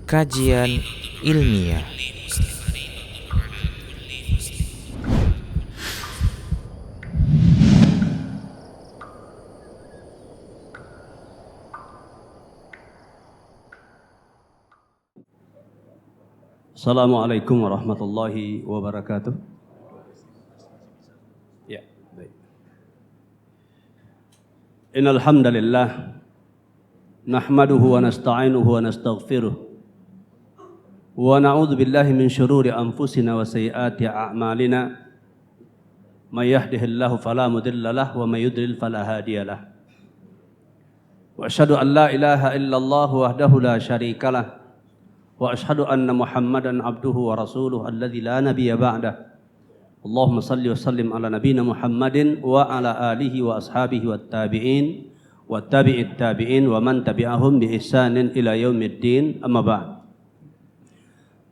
Kajian ilmiah. Assalamualaikum warahmatullahi wabarakatuh. Ya, baik. Innal hamdalillah nahmaduhu wa nasta'inuhu wa nastaghfiruh wa na'udzu billahi min shururi anfusina wa sayyiati a'malina. May yahdihillahu fala mudilla lahu wa may yudlil fala hadiyalah. Wa asyhadu an la ilaha illallah wahdahu la syarikalah wa asyhadu anna Muhammadan abduhu wa rasuluhu alladzi la nabiyya ba'dah. Allahumma salli wa sallim ala nabiyyina Muhammadin wa ala alihi wa ashabihi wat tabi'in wa tabi'it tabi'in wa man tabi'ahum bi ihsanin ila yaumiddin, amma ba'd.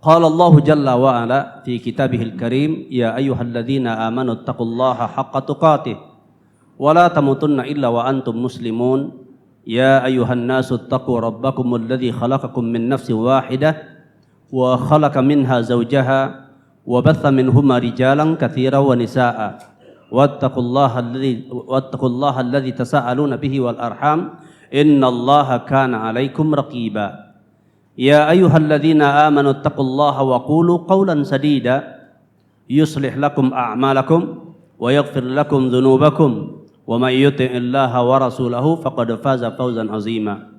Qala Allah jalla wa ala fi kitabihil karim, ya ayyuhalladzina amanu taqullaha haqqa tuqatih wa la tamutunna illa wa antum muslimun. Ya ayuhan nasu taqu rabbakumul ladzi khalaqakum min nafsin wahidah wa khalaqa minha zawjaha wa batha minhuma rijalan katsiran wa nisaa'a wattaqullaha alladzi tasaaluna bihi wal arham innallaha kana 'alaikum raqiba. Ya ayyuhalladzina amanu taqullaha wa qulu qawlan sadida yuslih lakum a'malakum wa yaghfir lakum dhunubakum wa may yuti'illaha wa rasulahu faqad faza fawzan 'azima.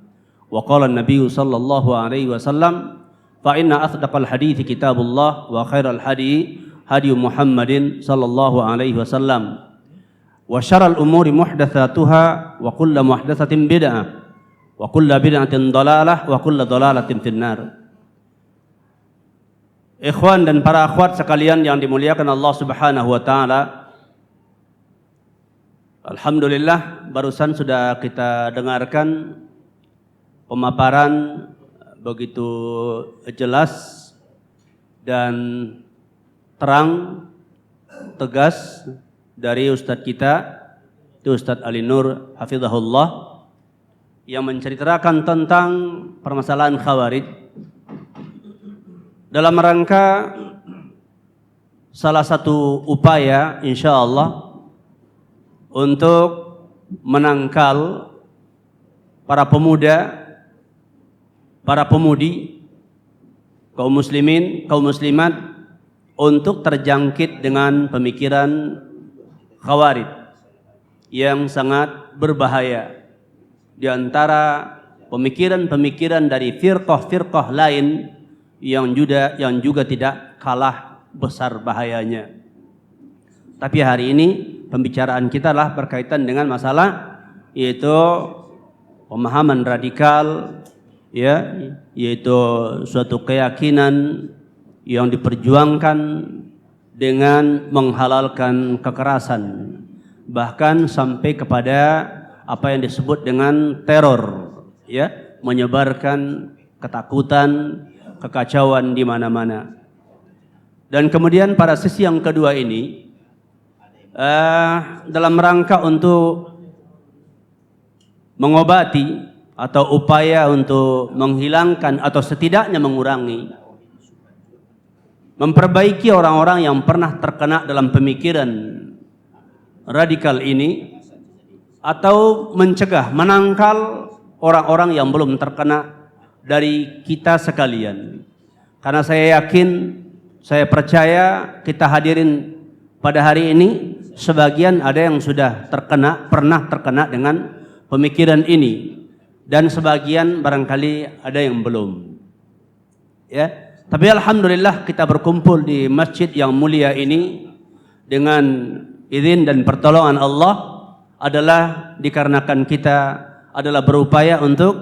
Wa qala an-nabiy sallallahu alaihi wasallam, fa inna asdaqal hadithi kitabullah wa khairal hadi hadi Muhammadin sallallahu alaihi wasallam wa syarral umuri muhdatsatuha wa kullu muhdatsatin bid'ah wa kullu bid'atin dhalalah wa kullu dhalalatin finnar. Ikhwan dan para akhwat sekalian yang dimuliakan Allah Subhanahu wa taala, alhamdulillah barusan sudah kita dengarkan pemaparan begitu jelas dan terang, tegas dari Ustadz kita, itu Ustadz Ali Nur hafizahullah, yang menceritakan tentang permasalahan Khawarij dalam rangka salah satu upaya insyaallah untuk menangkal para pemuda, para pemudi, kaum muslimin, kaum muslimat untuk terjangkit dengan pemikiran Khawarij yang sangat berbahaya. Di antara pemikiran-pemikiran dari firqah-firqah lain yang juga tidak kalah besar bahayanya. Tapi hari ini pembicaraan kita adalah berkaitan dengan masalah yaitu pemahaman radikal, ya, yaitu suatu keyakinan yang diperjuangkan dengan menghalalkan kekerasan, bahkan sampai kepada apa yang disebut dengan teror, ya, menyebarkan ketakutan, kekacauan di mana-mana. Dan kemudian pada sisi yang kedua ini, dalam rangka untuk mengobati atau upaya untuk menghilangkan atau setidaknya mengurangi, memperbaiki orang-orang yang pernah terkena dalam pemikiran radikal ini, atau mencegah, menangkal orang-orang yang belum terkena dari kita sekalian. Karena saya yakin, saya percaya kita hadirin pada hari ini sebagian ada yang sudah terkena, pernah terkena dengan pemikiran ini, dan sebagian barangkali ada yang belum. Ya, tapi alhamdulillah kita berkumpul di masjid yang mulia ini dengan izin dan pertolongan Allah adalah dikarenakan kita adalah berupaya untuk,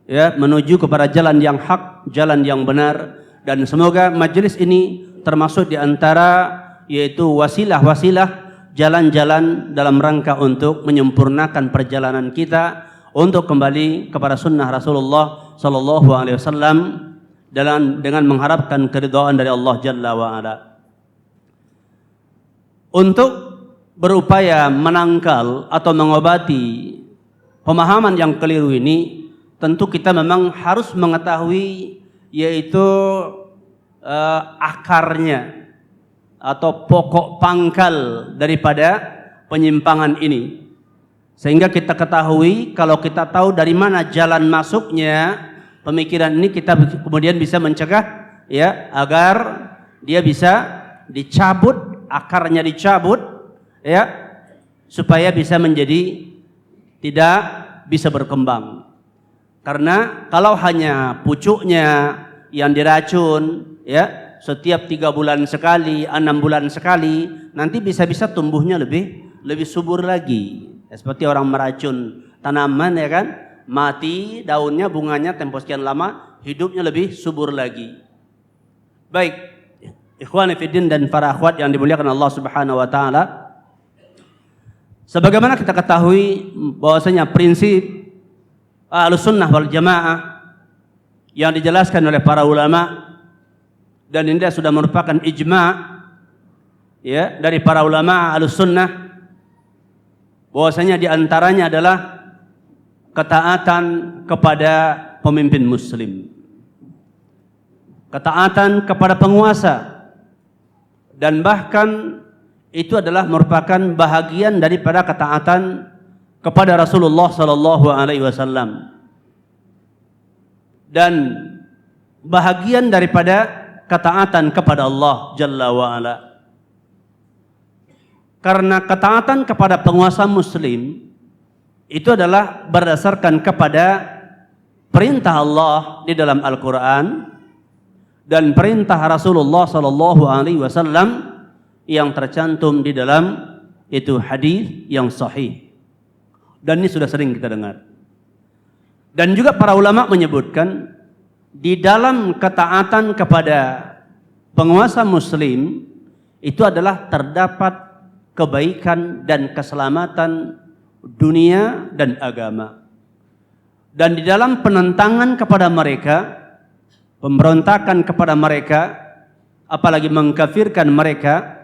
ya, menuju kepada jalan yang hak, jalan yang benar, dan semoga majelis ini termasuk di antara yaitu wasilah-wasilah, jalan-jalan dalam rangka untuk menyempurnakan perjalanan kita untuk kembali kepada sunnah Rasulullah sallallahu alaihi wasallam dengan mengharapkan keridhaan dari Allah Jalla wa Ala. Untuk berupaya menangkal atau mengobati pemahaman yang keliru ini, tentu kita memang harus mengetahui yaitu akarnya atau pokok pangkal daripada penyimpangan ini. Sehingga kita ketahui, kalau kita tahu dari mana jalan masuknya pemikiran ini, kita kemudian bisa mencegah ya agar dia bisa dicabut, akarnya dicabut ya, supaya bisa menjadi tidak bisa berkembang. Karena kalau hanya pucuknya yang diracun ya, setiap 3 bulan sekali, 6 bulan sekali, nanti bisa-bisa tumbuhnya lebih subur lagi. Ya, seperti orang meracun tanaman ya kan, mati daunnya, bunganya tempo sekian lama, hidupnya lebih subur lagi. Baik, ikhwani fiddin dan para akhwat yang dimuliakan Allah Subhanahu wa taala. Sebagaimana kita ketahui bahwasanya prinsip Ahlussunnah wal Jamaah yang dijelaskan oleh para ulama, dan ini sudah merupakan ijma' ya dari para ulama Ahlussunnah, bahwasanya di antaranya adalah ketaatan kepada pemimpin muslim, ketaatan kepada penguasa, dan bahkan itu adalah merupakan bahagian daripada ketaatan kepada Rasulullah sallallahu alaihi wasallam, dan bahagian daripada ketaatan kepada Allah Jalla wa Ala. Karena ketaatan kepada penguasa muslim itu adalah berdasarkan kepada perintah Allah di dalam Al-Quran dan perintah Rasulullah sallallahu alaihi wasallam yang tercantum di dalam itu hadis yang sahih. Dan ini sudah sering kita dengar. Dan juga para ulama menyebutkan di dalam ketaatan kepada penguasa muslim itu adalah terdapat kebaikan dan keselamatan dunia dan agama. Dan di dalam penentangan kepada mereka, pemberontakan kepada mereka, apalagi mengkafirkan mereka,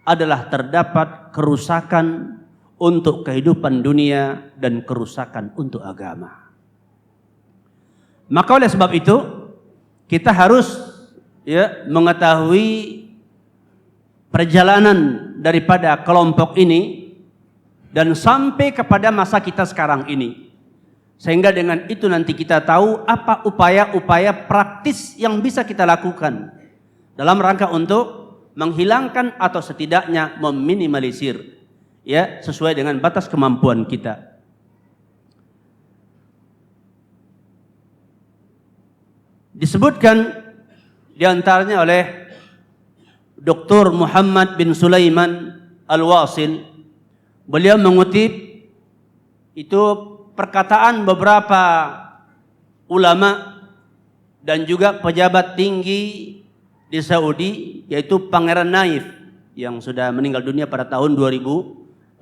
adalah terdapat kerusakan untuk kehidupan dunia dan kerusakan untuk agama. Maka oleh sebab itu kita harus ya mengetahui perjalanan daripada kelompok ini dan sampai kepada masa kita sekarang ini, sehingga dengan itu nanti kita tahu apa upaya-upaya praktis yang bisa kita lakukan dalam rangka untuk menghilangkan atau setidaknya meminimalisir ya sesuai dengan batas kemampuan kita. Disebutkan diantaranya oleh Dr. Muhammad bin Sulaiman Al-Wasil. Beliau mengutip itu perkataan beberapa ulama dan juga pejabat tinggi di Saudi, yaitu Pangeran Naif yang sudah meninggal dunia pada tahun 2012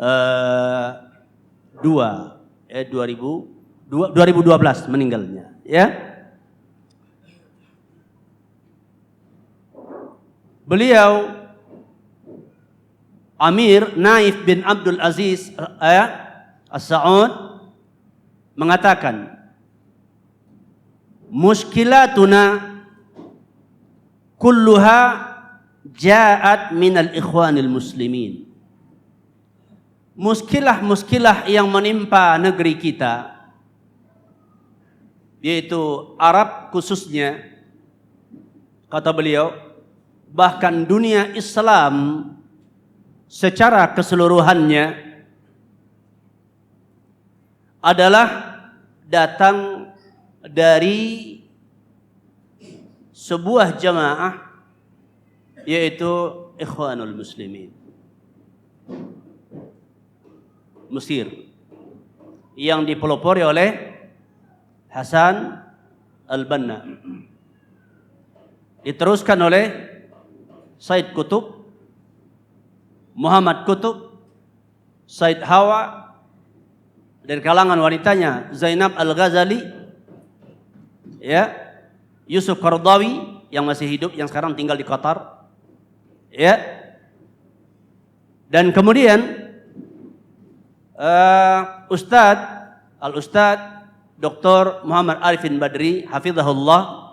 meninggalnya ya. Beliau Amir Naif bin Abdul Aziz As-Saud mengatakan, muskilatuna kulluha ja'at minal ikhwanil muslimin. Muskilah-muskilah yang menimpa negeri kita, yaitu Arab khususnya, kata beliau, bahkan dunia Islam secara keseluruhannya adalah datang dari sebuah jamaah, yaitu Ikhwanul Muslimin Mesir, yang dipelopori oleh Hasan Al-Banna, diteruskan oleh Said Qutb, Muhammad Qutb, Said Hawa, dari kalangan wanitanya Zainab Al-Ghazali, ya, Yusuf Qaradawi yang masih hidup, yang sekarang tinggal di Qatar, ya, dan kemudian Al-Ustadz Dr. Muhammad Arifin Badri, hafizahullah.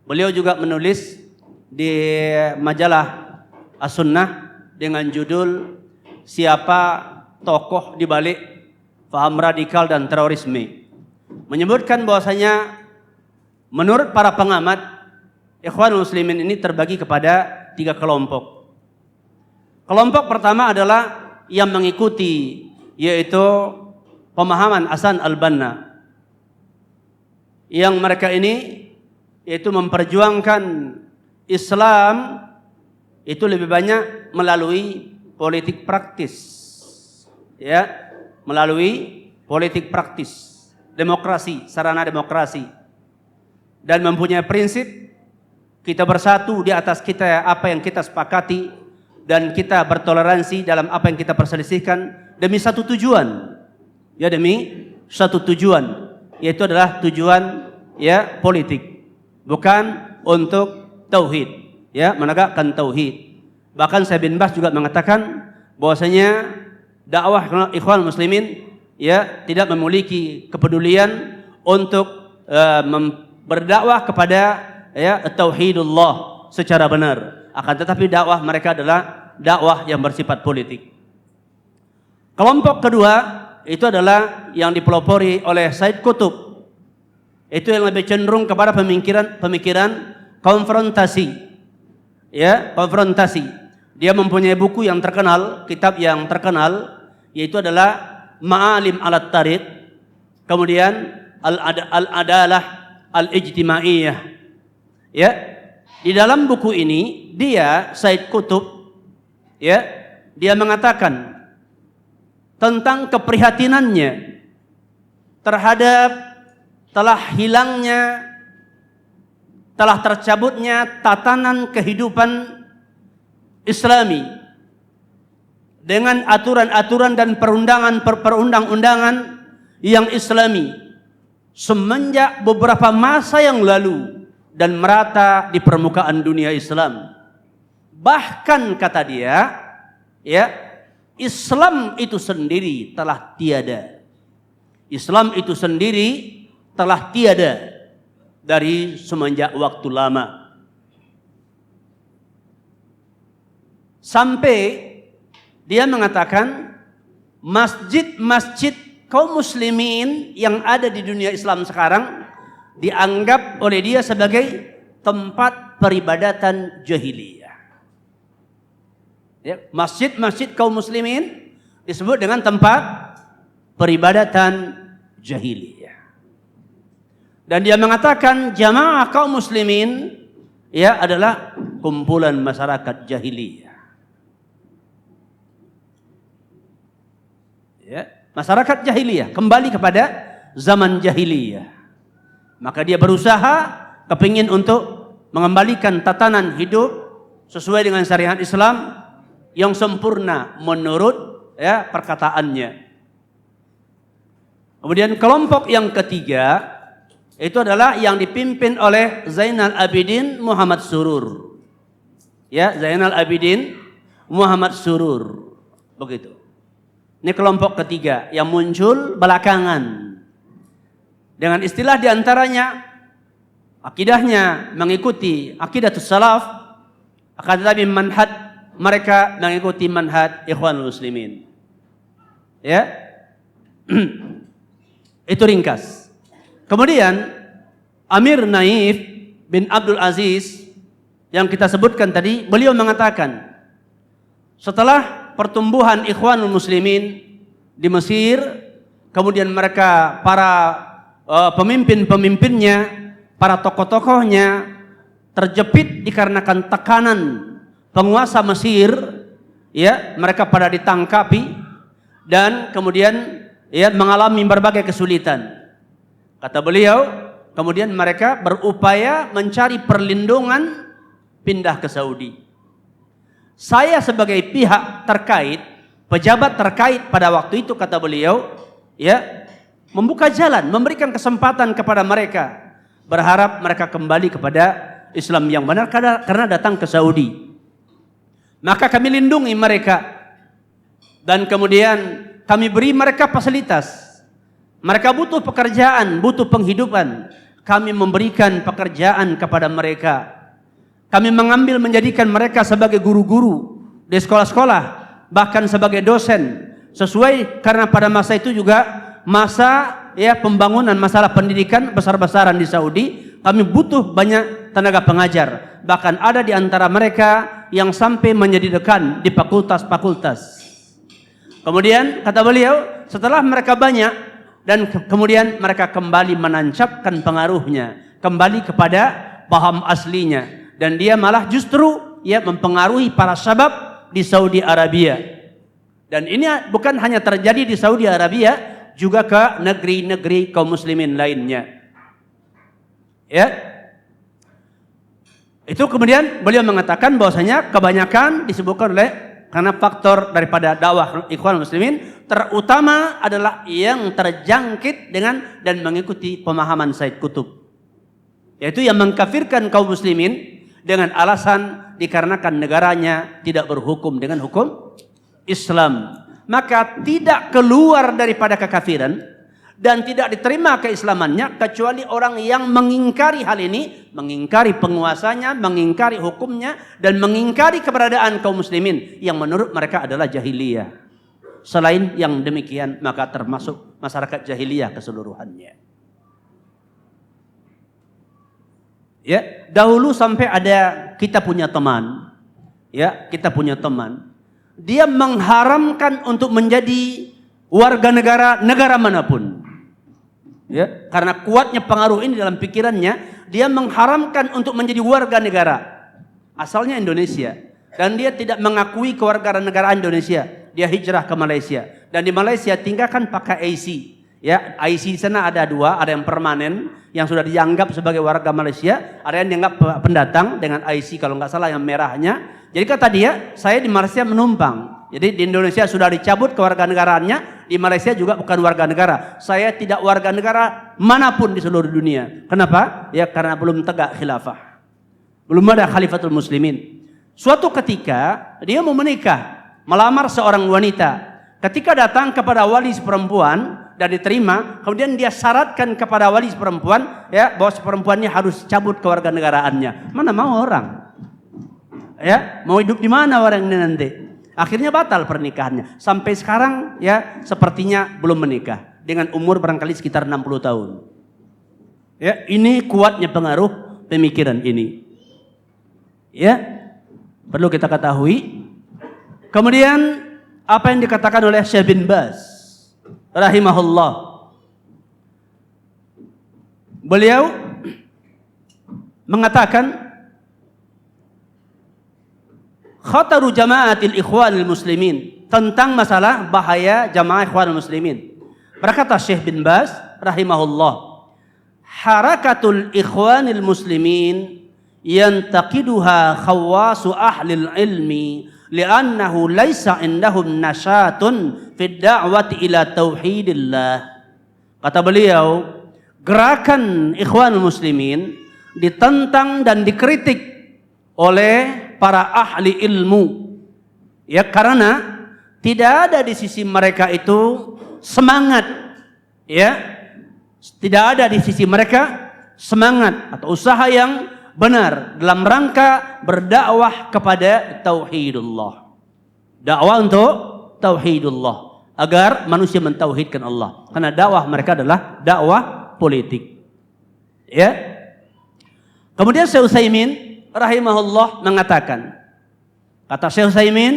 Beliau juga menulis di majalah As-Sunnah dengan judul Siapa Tokoh di Balik Faham Radikal dan Terorisme. Menyebutkan bahwasanya menurut para pengamat, Ikhwanul Muslimin ini terbagi kepada 3 kelompok. Kelompok pertama adalah yang mengikuti, yaitu pemahaman Hasan al-Banna. Yang mereka ini yaitu memperjuangkan Islam itu lebih banyak melalui politik praktis. Ya, melalui politik praktis, demokrasi, sarana demokrasi. Dan mempunyai prinsip kita bersatu di atas kita apa yang kita sepakati dan kita bertoleransi dalam apa yang kita perselisihkan demi satu tujuan. Ya, demi satu tujuan, yaitu adalah tujuan ya politik, bukan untuk tauhid, ya, menegakkan tauhid. Bahkan Syekh bin Baz juga mengatakan bahwasanya dakwah Ikhwan Muslimin ya tidak memiliki kepedulian untuk berdakwah kepada ya tauhidullah secara benar, akan tetapi dakwah mereka adalah dakwah yang bersifat politik. Kelompok kedua itu adalah yang dipelopori oleh Said Qutb. Itu yang lebih cenderung kepada pemikiran konfrontasi. Ya, konfrontasi. Dia mempunyai buku yang terkenal, kitab yang terkenal, yaitu adalah Ma'alim alat Tariq, kemudian Al-Adalah Al-Ijtimaiyah. Ya, di dalam buku ini dia Said Qutb ya, dia mengatakan tentang keprihatinannya terhadap telah hilangnya, telah tercabutnya tatanan kehidupan Islami dengan aturan-aturan dan perundang-undangan yang Islami semenjak beberapa masa yang lalu dan merata di permukaan dunia Islam. Bahkan kata dia, ya, Islam itu sendiri telah tiada. Islam itu sendiri telah tiada dari semenjak waktu lama. Sampai dia mengatakan masjid-masjid kaum muslimin yang ada di dunia Islam sekarang dianggap oleh dia sebagai tempat peribadatan jahiliyah. Ya, masjid-masjid kaum muslimin disebut dengan tempat peribadatan jahiliyah. Dan dia mengatakan jamaah kaum muslimin ya adalah kumpulan masyarakat jahiliyah. Ya, masyarakat jahiliyah kembali kepada zaman jahiliyah. Maka dia berusaha kepingin untuk mengembalikan tatanan hidup sesuai dengan syariat Islam yang sempurna menurut ya perkataannya. Kemudian kelompok yang ketiga itu adalah yang dipimpin oleh Zainal Abidin Muhammad Surur. Ya, Zainal Abidin Muhammad Surur. Begitu. Ini kelompok ketiga yang muncul belakangan. Dengan istilah diantaranya akidahnya mengikuti akidatus salaf, akan tetapi manhaj mereka mengikuti manhaj Ikhwanul Muslimin. Ya. Itu ringkas. Kemudian Amir Naif bin Abdul Aziz yang kita sebutkan tadi, beliau mengatakan setelah pertumbuhan Ikhwanul Muslimin di Mesir, kemudian mereka para pemimpin-pemimpinnya, para tokoh-tokohnya terjepit dikarenakan tekanan penguasa Mesir, ya, mereka pada ditangkapi dan kemudian ya mengalami berbagai kesulitan. Kata beliau, kemudian mereka berupaya mencari perlindungan pindah ke Saudi. Saya sebagai pihak terkait, pejabat terkait pada waktu itu, kata beliau, ya, membuka jalan, memberikan kesempatan kepada mereka, berharap mereka kembali kepada Islam yang benar karena datang ke Saudi. Maka kami lindungi mereka dan kemudian kami beri mereka fasilitas. Mereka butuh pekerjaan, butuh penghidupan. Kami memberikan pekerjaan kepada mereka. Kami menjadikan mereka sebagai guru-guru di sekolah-sekolah, bahkan sebagai dosen. Sesuai karena pada masa itu juga masa pembangunan masalah pendidikan besar-besaran di Saudi. Kami butuh banyak tenaga pengajar. Bahkan ada di antara mereka yang sampai menjadi dekan di fakultas-fakultas. Kemudian kata beliau, setelah mereka banyak dan kemudian mereka kembali menancapkan pengaruhnya kembali kepada paham aslinya, dan dia malah justru mempengaruhi para syabab di Saudi Arabia. Dan ini bukan hanya terjadi di Saudi Arabia, juga ke negeri-negeri kaum muslimin lainnya. Itu kemudian beliau mengatakan bahwasanya kebanyakan disebutkan karena faktor daripada dakwah Ikhwanul Muslimin terutama adalah yang terjangkit dengan dan mengikuti pemahaman Said Qutb, yaitu yang mengkafirkan kaum muslimin dengan alasan dikarenakan negaranya tidak berhukum dengan hukum Islam, maka tidak keluar daripada kekafiran dan tidak diterima keislamannya kecuali orang yang mengingkari hal ini, mengingkari penguasanya, mengingkari hukumnya, dan mengingkari keberadaan kaum muslimin yang menurut mereka adalah jahiliyah. Selain yang demikian, maka termasuk masyarakat jahiliyah keseluruhannya. Dahulu sampai ada kita punya teman, dia mengharamkan untuk menjadi warga negara manapun. Karena kuatnya pengaruh ini dalam pikirannya, dia mengharamkan untuk menjadi warga negara asalnya Indonesia, dan dia tidak mengakui kewarganegaraan Indonesia. Dia hijrah ke Malaysia, dan di Malaysia tinggalkan pakai IC. IC di sana ada dua, ada yang permanen yang sudah dianggap sebagai warga Malaysia, ada yang dianggap pendatang dengan IC kalau nggak salah yang merahnya. Jadi kata dia, saya di Malaysia menumpang. Jadi di Indonesia sudah dicabut kewarganegaraannya, di Malaysia juga bukan warga negara. Saya tidak warga negara manapun di seluruh dunia. Kenapa? Karena belum tegak khilafah. Belum ada khalifatul muslimin. Suatu ketika dia mau menikah, melamar seorang wanita. Ketika datang kepada wali perempuan dan diterima, kemudian dia syaratkan kepada wali perempuan bahwa perempuannya harus cabut kewarganegaraannya. Mana mau orang? Mau hidup di mana orang ini nanti? Akhirnya batal pernikahannya. Sampai sekarang sepertinya belum menikah. Dengan umur barangkali sekitar 60 tahun. Ini kuatnya pengaruh pemikiran ini. Perlu kita ketahui. Kemudian apa yang dikatakan oleh Syekh bin Baz rahimahullah. Beliau mengatakan khataru jama'atil ikhwanil muslimin, tentang masalah bahaya jamaah ikhwanil muslimin. Berkata Syekh bin Baz rahimahullah, harakatul ikhwanil muslimin yantaqiduha khawasu ahlil ilmi li'annahu laisa indahum nasyatun fid da'wati ila tauhidillah. Kata beliau, gerakan ikhwanul muslimin ditentang dan dikritik oleh para ahli ilmu, karena tidak ada di sisi mereka itu semangat, tidak ada di sisi mereka semangat atau usaha yang benar dalam rangka berdakwah kepada tauhidullah, dakwah untuk tauhidullah agar manusia mentauhidkan Allah, karena dakwah mereka adalah dakwah politik. Kemudian Syekh Utsaimin rahimahullah mengatakan, kata Syekh Utsaimin,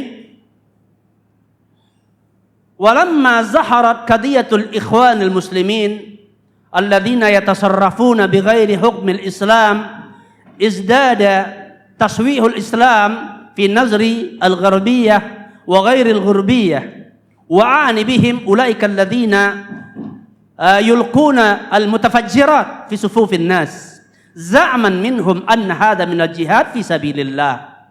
walamma zaharat qadiyatul ikhwanil muslimin alladzina yatasarrafuna bighairi hukmil islam izdada taswihul islam fi nazri al-gharbiyyah wa ghairi al-gharbiyyah wa ani bihim ulaika alladzina yulquna al-mutafajjirat fi sufufin nas za'man minhum anna hadha min al-jihad fi sabilillah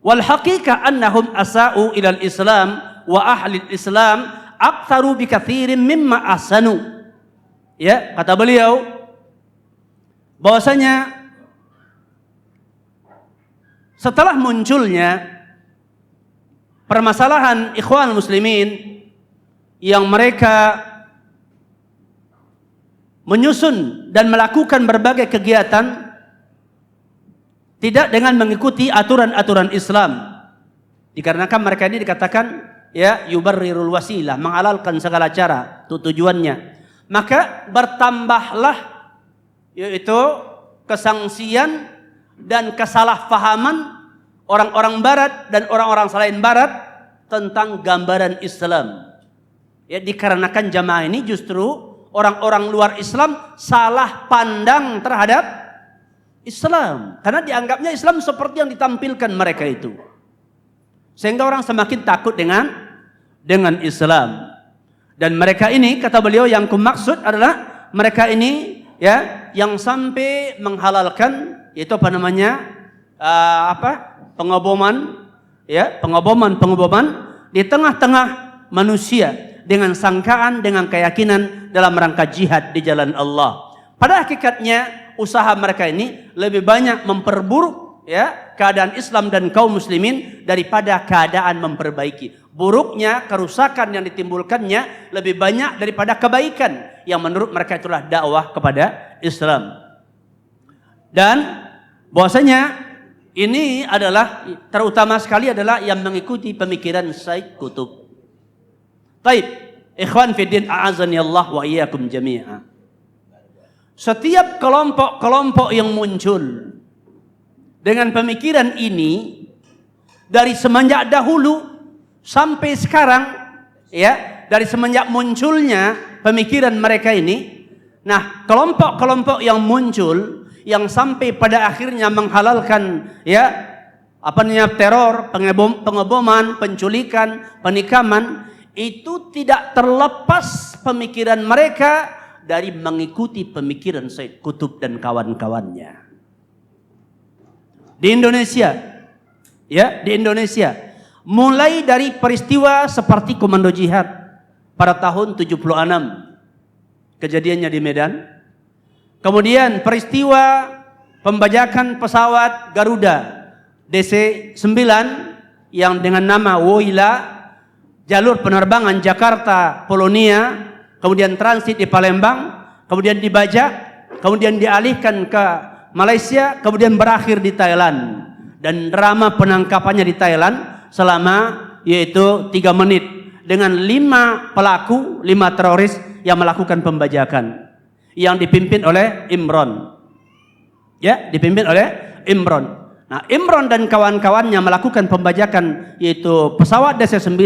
wal haqiqah annahum asa'u ila al-islam wa ahli al-islam aktsaru bi katsirin mimma ahsanu. Kata beliau bahwasanya setelah munculnya permasalahan ikhwan muslimin yang mereka menyusun dan melakukan berbagai kegiatan tidak dengan mengikuti aturan-aturan Islam. Dikarenakan mereka ini dikatakan ya yubarrirul wasilah, menghalalkan segala cara untuk tujuannya. Maka bertambahlah yaitu kesangsian dan kesalahpahaman orang-orang barat dan orang-orang selain barat tentang gambaran Islam. Ya, dikarenakan jamaah ini justru orang-orang luar Islam salah pandang terhadap Islam. Karena dianggapnya Islam seperti yang ditampilkan mereka itu. Sehingga orang semakin takut dengan Islam. Dan mereka ini, kata beliau, yang kumaksud adalah mereka ini ya yang sampai menghalalkan yaitu pengoboman di tengah-tengah manusia dengan sangkaan, dengan keyakinan dalam rangka jihad di jalan Allah. Pada hakikatnya usaha mereka ini lebih banyak memperburuk ya keadaan Islam dan kaum muslimin daripada keadaan memperbaiki. Buruknya, kerusakan yang ditimbulkannya lebih banyak daripada kebaikan yang menurut mereka itulah dakwah kepada Islam. Dan bahwasanya ini adalah terutama sekali adalah yang mengikuti pemikiran Said Qutb. Baik, ikhwan fiddin a'azani Allah wa iyyakum jami'a. Setiap kelompok-kelompok yang muncul dengan pemikiran ini dari semenjak dahulu sampai sekarang ya, dari semenjak munculnya pemikiran mereka ini, nah kelompok-kelompok yang muncul yang sampai pada akhirnya menghalalkan ya teror, pengeboman, penculikan, penikaman, itu tidak terlepas pemikiran mereka dari mengikuti pemikiran Said Qutb dan kawan-kawannya. Di Indonesia mulai dari peristiwa seperti Komando Jihad pada tahun 76 kejadiannya di Medan. Kemudian peristiwa pembajakan pesawat Garuda DC-9 yang dengan nama Woyla, jalur penerbangan Jakarta Polonia, kemudian transit di Palembang, kemudian dibajak, kemudian dialihkan ke Malaysia, kemudian berakhir di Thailand. Dan drama penangkapannya di Thailand selama yaitu 3 menit dengan 5 pelaku, 5 teroris yang melakukan pembajakan yang dipimpin oleh Imron. Ya, dipimpin oleh Imron. Nah, Imron dan kawan-kawannya melakukan pembajakan yaitu pesawat DC-9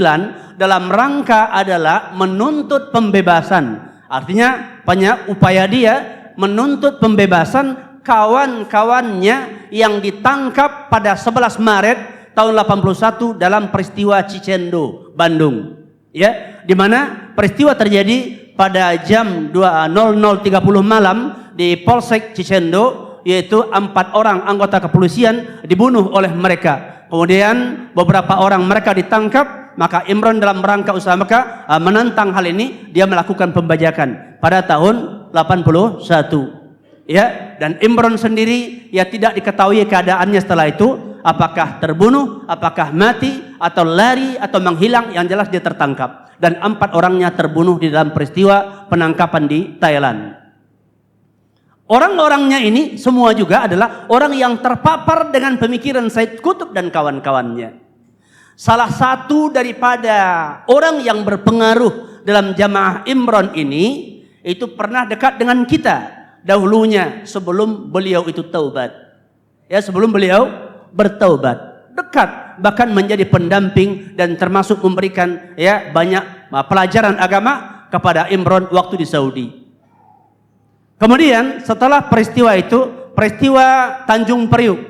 dalam rangka adalah menuntut pembebasan. Artinya banyak upaya dia menuntut pembebasan kawan-kawannya yang ditangkap pada 11 Maret tahun 81 dalam peristiwa Cicendo, Bandung. Ya, di mana peristiwa terjadi pada jam 00.30 malam di Polsek Cicendo, yaitu 4 orang anggota kepolisian dibunuh oleh mereka. Kemudian beberapa orang mereka ditangkap, maka Imron dalam rangka usaha mereka menentang hal ini, dia melakukan pembajakan pada tahun 81. Ya, dan Imron sendiri ya tidak diketahui keadaannya setelah itu, apakah terbunuh, apakah mati, atau lari, atau menghilang, yang jelas dia tertangkap. Dan 4 orangnya terbunuh di dalam peristiwa penangkapan di Thailand. Orang-orangnya ini semua juga adalah orang yang terpapar dengan pemikiran Said Qutb dan kawan-kawannya. Salah satu daripada orang yang berpengaruh dalam jamaah Imron ini itu pernah dekat dengan kita dahulunya sebelum beliau itu taubat. Ya, sebelum beliau bertaubat, dekat, bahkan menjadi pendamping dan termasuk memberikan ya banyak pelajaran agama kepada Imron waktu di Saudi. Kemudian setelah peristiwa itu, peristiwa Tanjung Priuk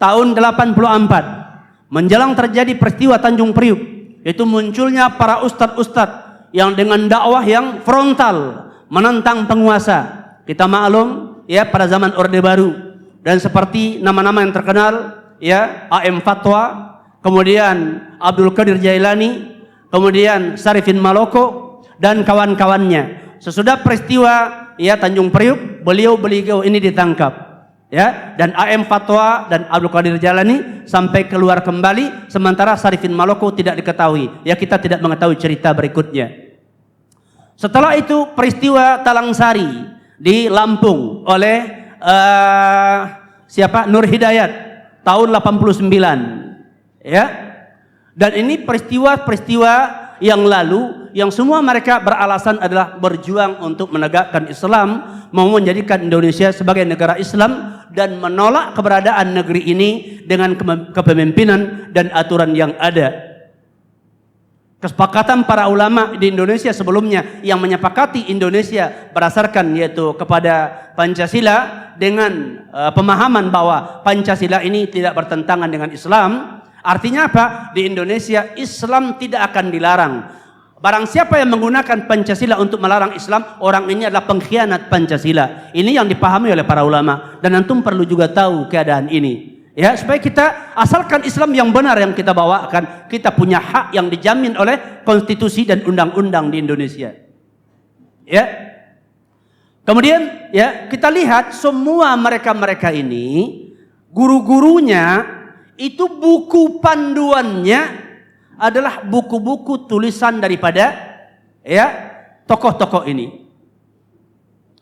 tahun 84, menjelang terjadi peristiwa Tanjung Priuk, itu munculnya para ustadz-ustadz yang dengan dakwah yang frontal menentang penguasa. Kita maklum ya pada zaman Orde Baru, dan seperti nama-nama yang terkenal ya AM Fatwa, kemudian Abdul Qadir Jailani, kemudian Sarifin Maloko dan kawan-kawannya. Sesudah peristiwa ya Tanjung Priuk, beliau ini ditangkap ya, dan AM Fatwa dan Abdul Qadir Jailani sampai keluar kembali, sementara Sarifin Maloko tidak diketahui. Ya, kita tidak mengetahui cerita berikutnya. Setelah itu peristiwa Talang Sari di Lampung oleh siapa? Nur Hidayat tahun 89, ya. Dan ini peristiwa-peristiwa yang lalu yang semua mereka beralasan adalah berjuang untuk menegakkan Islam, mau menjadikan Indonesia sebagai negara Islam dan menolak keberadaan negeri ini dengan kepemimpinan dan aturan yang ada. Kesepakatan para ulama di Indonesia sebelumnya yang menyepakati Indonesia berdasarkan yaitu kepada Pancasila dengan pemahaman bahwa Pancasila ini tidak bertentangan dengan Islam. Artinya apa? Di Indonesia Islam tidak akan dilarang. Barang siapa yang menggunakan Pancasila untuk melarang Islam, orang ini adalah pengkhianat Pancasila. Ini yang dipahami oleh para ulama dan antum perlu juga tahu keadaan ini. Ya, supaya kita asalkan Islam yang benar yang kita bawakan, kita punya hak yang dijamin oleh konstitusi dan undang-undang di Indonesia. Ya. Kemudian ya, kita lihat semua mereka-mereka ini guru-gurunya itu buku panduannya adalah buku-buku tulisan daripada ya tokoh-tokoh ini.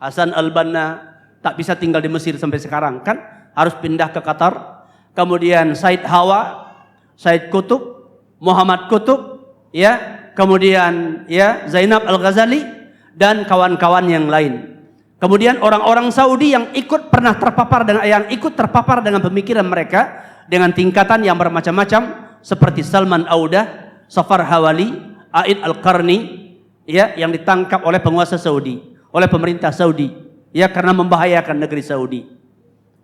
Hasan al-Banna tak bisa tinggal di Mesir sampai sekarang kan, harus pindah ke Qatar. Kemudian Said Hawa, Said Qutb, Muhammad Qutb, ya, kemudian ya Zainab Al-Ghazali dan kawan-kawan yang lain. Kemudian orang-orang Saudi yang ikut terpapar dengan pemikiran mereka dengan tingkatan yang bermacam-macam seperti Salman Audah, Safar Hawali, Aid Al-Qarni, ya, yang ditangkap oleh penguasa Saudi, oleh pemerintah Saudi, ya, karena membahayakan negeri Saudi.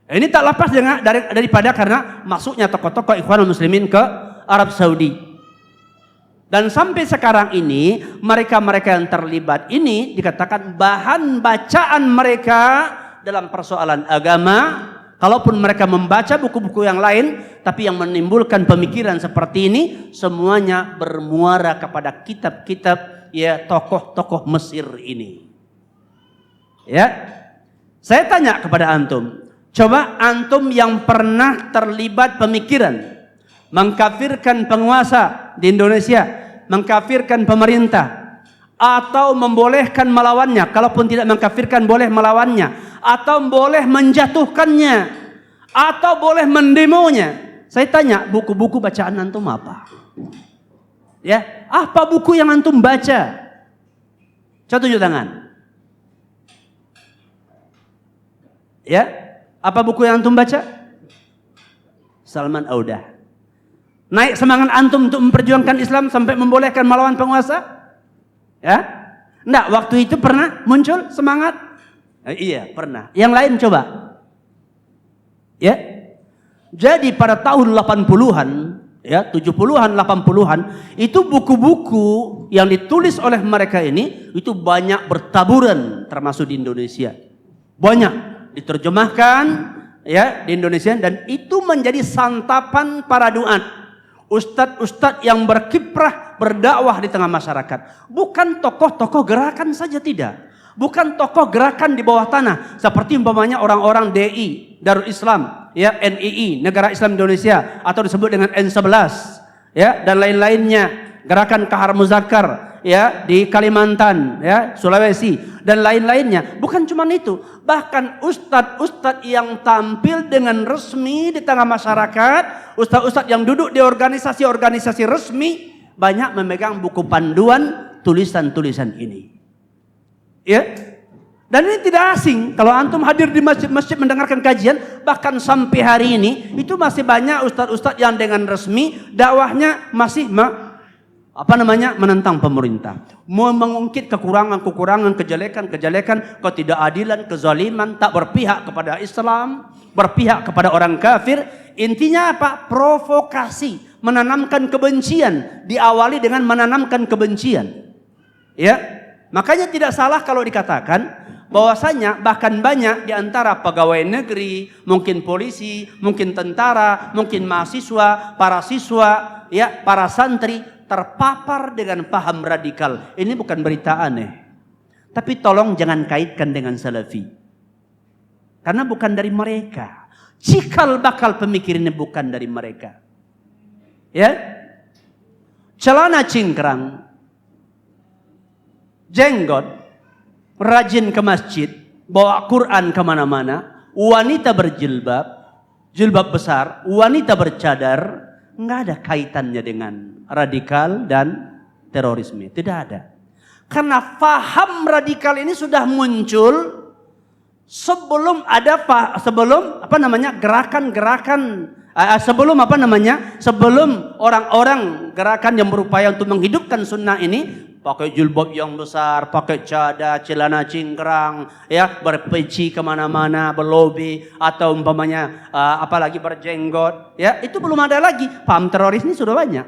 Ini tak lepas daripada karena masuknya tokoh-tokoh Ikhwanul Muslimin ke Arab Saudi. Dan sampai sekarang ini mereka-mereka yang terlibat ini dikatakan bahan bacaan mereka dalam persoalan agama. Kalaupun mereka membaca buku-buku yang lain, tapi yang menimbulkan pemikiran seperti ini semuanya bermuara kepada kitab-kitab ya tokoh-tokoh Mesir ini. Ya, saya tanya kepada antum, coba antum yang pernah terlibat pemikiran mengkafirkan penguasa di Indonesia, mengkafirkan pemerintah, atau membolehkan melawannya, kalaupun tidak mengkafirkan boleh melawannya, atau boleh menjatuhkannya, atau boleh mendemonya. Saya tanya, buku-buku bacaan antum apa? Ya, apa buku yang antum baca? Coba tunjuk tangan. Ya, apa buku yang antum baca? Salman Audah. Naik semangat antum untuk memperjuangkan Islam sampai membolehkan melawan penguasa? Ya, enggak, waktu itu pernah muncul semangat? Iya, pernah. Yang lain coba. Ya. Jadi pada tahun 80-an, ya, 70-an, 80-an, itu buku-buku yang ditulis oleh mereka ini itu banyak bertaburan termasuk di Indonesia. Banyak diterjemahkan ya di Indonesia dan itu menjadi santapan para duat. Ustadz-ustadz yang berkiprah berdakwah di tengah masyarakat. Bukan tokoh-tokoh gerakan saja, tidak. Bukan tokoh gerakan di bawah tanah seperti umpamanya orang-orang DI, Darul Islam, ya, NII, Negara Islam Indonesia, atau disebut dengan N11, ya, dan lain-lainnya, gerakan Kahar Muzakkar, ya, di Kalimantan, ya, Sulawesi, dan lain-lainnya. Bukan cuma itu, bahkan ustadz-ustadz yang tampil dengan resmi di tengah masyarakat, ustadz-ustadz yang duduk di organisasi-organisasi resmi, banyak memegang buku panduan tulisan-tulisan ini. Ya, dan ini tidak asing. Kalau antum hadir di masjid-masjid mendengarkan kajian, bahkan sampai hari ini itu masih banyak ustadz-ustadz yang dengan resmi dakwahnya masih menentang pemerintah, mengungkit kekurangan-kekurangan, kejelekan-kejelekan, ketidakadilan, kezaliman, tak berpihak kepada Islam, berpihak kepada orang kafir. Intinya apa? Provokasi, menanamkan kebencian, diawali dengan menanamkan kebencian. Ya. Makanya tidak salah kalau dikatakan bahwasanya bahkan banyak di antara pegawai negeri, mungkin polisi, mungkin tentara, mungkin mahasiswa, para siswa, ya, para santri terpapar dengan paham radikal. Ini bukan berita aneh. Tapi tolong jangan kaitkan dengan Salafi. Karena bukan dari mereka. Cikal bakal pemikirannya bukan dari mereka. Ya. Celana cingkrang, jenggot, rajin ke masjid, bawa Quran kemana-mana, wanita berjilbab, jilbab besar, wanita bercadar, nggak ada kaitannya dengan radikal dan terorisme. Tidak ada. Karena faham radikal ini sudah muncul sebelum ada gerakan-gerakan sebelum orang-orang gerakan yang berupaya untuk menghidupkan sunnah ini pakai jilbab yang besar, pakai cadar, celana cingkrang, ya, berpeci kemana-mana, berlobi, atau umpamanya apalagi berjenggot, ya, itu belum ada lagi. Paham teroris ini sudah banyak.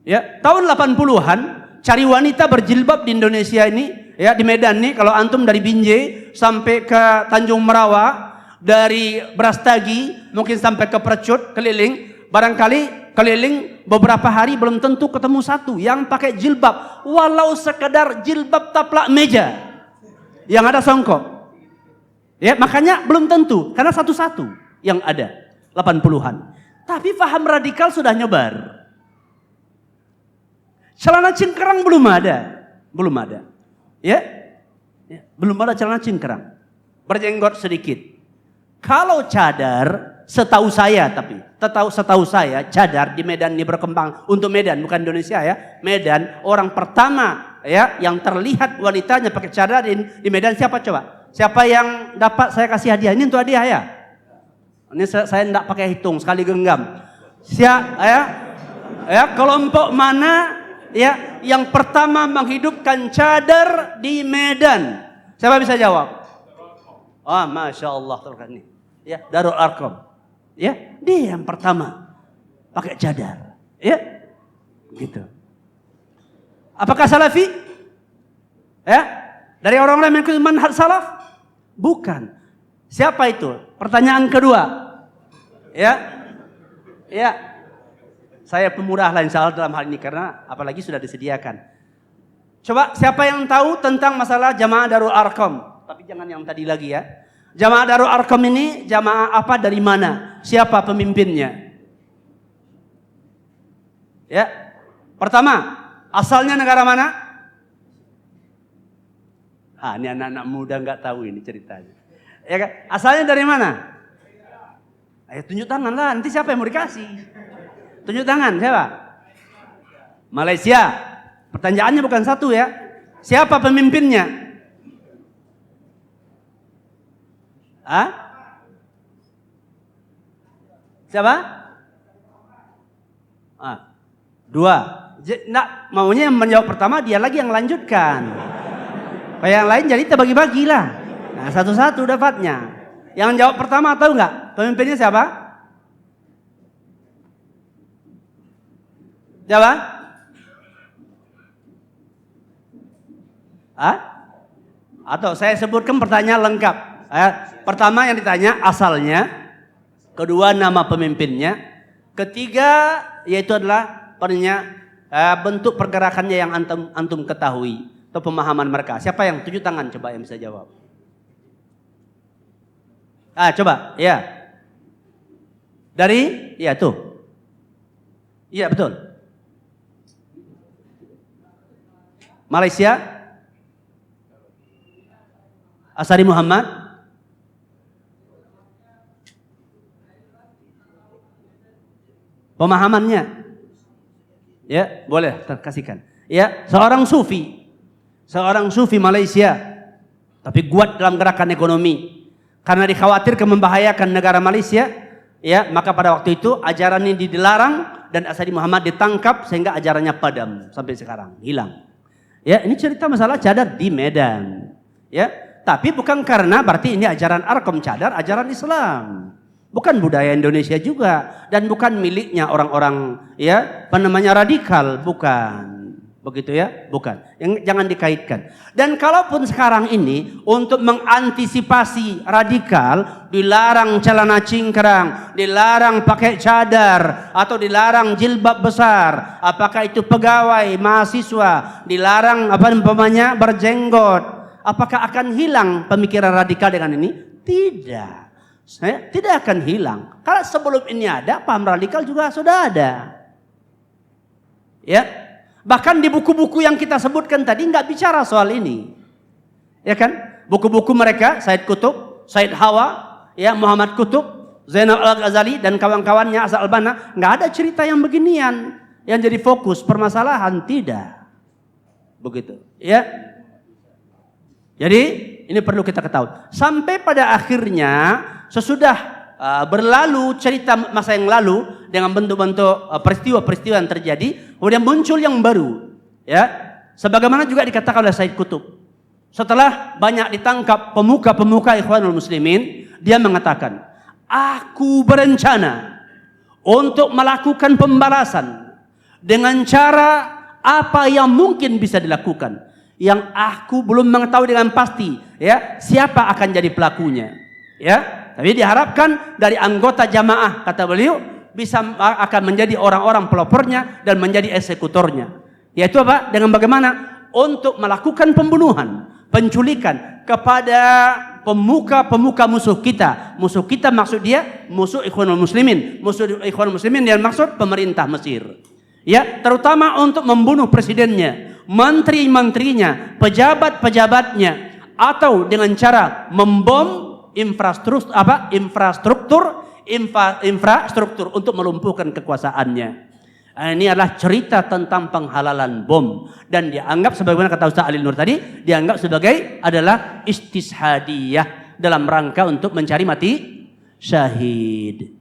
Ya, tahun 80-an cari wanita berjilbab di Indonesia ini, ya, di Medan nih, kalau antum dari Binjai sampai ke Tanjung Merawa, dari Brastagi mungkin sampai ke Percut keliling, barangkali keliling beberapa hari belum tentu ketemu satu yang pakai jilbab, walau sekedar jilbab taplak meja yang ada songkok. Ya, makanya belum tentu, karena satu-satu yang ada 80-an. Tapi paham radikal sudah nyebar. Celana cingkrang belum ada. Ya, belum ada celana cingkrang. Berjenggot sedikit. Kalau cadar, setahu saya cadar di Medan ini berkembang untuk Medan, bukan Indonesia ya. Medan, orang pertama ya yang terlihat wanitanya pakai cadar di Medan siapa coba? Siapa yang dapat saya kasih hadiah? Ini untuk hadiah ya. Ini saya enggak pakai hitung, sekali genggam. Ya, kelompok mana ya yang pertama menghidupkan cadar di Medan? Siapa bisa jawab? Ah, Masya Allah, nih. Ya, Darul Arqam. Ya, dia yang pertama pakai cadar. Ya, gitu. Apakah salafi? Ya, dari orang-orang yang mengikuti manhaj salaf? Bukan. Siapa itu? Pertanyaan kedua. Ya, saya pemurah lah insya Allah dalam hal ini karena apalagi sudah disediakan. Coba siapa yang tahu tentang masalah jamaah Darul Arqam? Tapi jangan yang tadi lagi ya. Jamaah Darul Arqam ini jamaah apa, dari mana? Siapa pemimpinnya? Ya. Pertama, asalnya negara mana? Ini anak-anak muda nggak tahu ini ceritanya. Ya kan? Asalnya dari mana? Ayo tunjuk tangan lah, nanti siapa yang mau dikasih? Tunjuk tangan, siapa? Malaysia. Pertanyaannya bukan satu ya. Siapa pemimpinnya? Siapa? Dua. Maunya yang menjawab pertama, dia lagi yang lanjutkan. Kayak yang lain jadi terbagi-bagi lah. Nah, satu-satu dapatnya. Yang jawab pertama tahu nggak? Pemimpinnya siapa? Siapa? Atau saya sebutkan pertanyaan lengkap. Pertama yang ditanya asalnya, kedua nama pemimpinnya, ketiga yaitu adalah bentuk pergerakannya yang antum ketahui atau pemahaman mereka. Siapa yang tunjuk tangan coba yang bisa jawab? Coba, ya. Dari, ya tuh. Iya betul. Malaysia, Asari Muhammad. Pemahamannya, ya boleh terkasihkan. Ya, seorang sufi Malaysia, tapi kuat dalam gerakan ekonomi. Karena dikhawatirkan membahayakan negara Malaysia, ya maka pada waktu itu ajaran ini dilarang dan Asari Muhammad ditangkap sehingga ajarannya padam sampai sekarang, hilang. Ya, ini cerita masalah cadar di Medan. Ya, tapi bukan karena berarti ini ajaran Arqam cadar, ajaran Islam. Bukan budaya Indonesia juga dan bukan miliknya orang-orang ya radikal, bukan. Begitu ya? Bukan. Jangan dikaitkan. Dan kalaupun sekarang ini untuk mengantisipasi radikal dilarang celana cingkrang, dilarang pakai cadar atau dilarang jilbab besar, apakah itu pegawai, mahasiswa, dilarang berjenggot, apakah akan hilang pemikiran radikal dengan ini? Tidak. Tidak akan hilang. Karena sebelum ini ada, paham radikal juga sudah ada. Ya, bahkan di buku-buku yang kita sebutkan tadi nggak bicara soal ini, ya kan? buku-buku mereka, Said Qutb, Said Hawa, ya Muhammad Qutb, Zainal Al-Ghazali dan kawan-kawannya Asal Albana, nggak ada cerita yang beginian yang jadi fokus permasalahan, tidak. Begitu, ya. Jadi ini perlu kita ketahui. Sampai pada akhirnya sesudah berlalu cerita masa yang lalu dengan bentuk-bentuk peristiwa-peristiwa yang terjadi, kemudian muncul yang baru, ya. Sebagaimana juga dikatakan oleh Said Qutb. Setelah banyak ditangkap pemuka-pemuka Ikhwanul Muslimin, dia mengatakan, aku berencana untuk melakukan pembalasan dengan cara apa yang mungkin bisa dilakukan. Yang aku belum mengetahui dengan pasti, ya, siapa akan jadi pelakunya, ya. Tapi diharapkan dari anggota jamaah, kata beliau, bisa akan menjadi orang-orang pelopornya dan menjadi eksekutornya. Yaitu apa? Dengan bagaimana? Untuk melakukan pembunuhan, penculikan kepada pemuka-pemuka musuh kita. Musuh kita maksud dia musuh Ikhwanul Muslimin. Musuh Ikhwanul Muslimin yang maksud pemerintah Mesir. Ya, terutama untuk membunuh presidennya, menteri-menterinya, pejabat-pejabatnya, atau dengan cara membom infrastruktur untuk melumpuhkan kekuasaannya. Ini adalah cerita tentang penghalalan bom dan dianggap sebagaimana kata Ustaz Ali Nur tadi, dianggap sebagai adalah istishhadiyah dalam rangka untuk mencari mati syahid.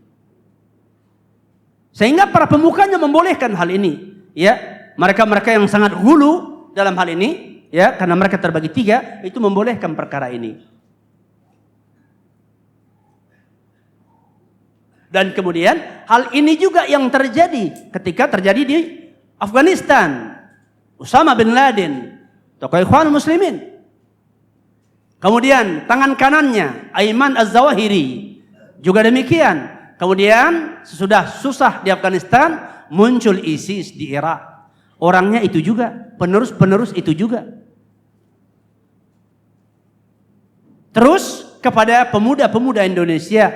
Sehingga para pemukanya membolehkan hal ini, ya. Mereka-mereka yang sangat hulu dalam hal ini, ya, karena mereka terbagi tiga, itu membolehkan perkara ini. Dan kemudian hal ini juga yang terjadi ketika terjadi di Afghanistan. Usama bin Laden, tokoh Ikhwanul Muslimin. Kemudian tangan kanannya Ayman Az-Zawahiri juga demikian. Kemudian sesudah susah di Afghanistan, muncul ISIS di Irak. Orangnya itu juga, penerus-penerus itu juga. Terus kepada pemuda-pemuda Indonesia,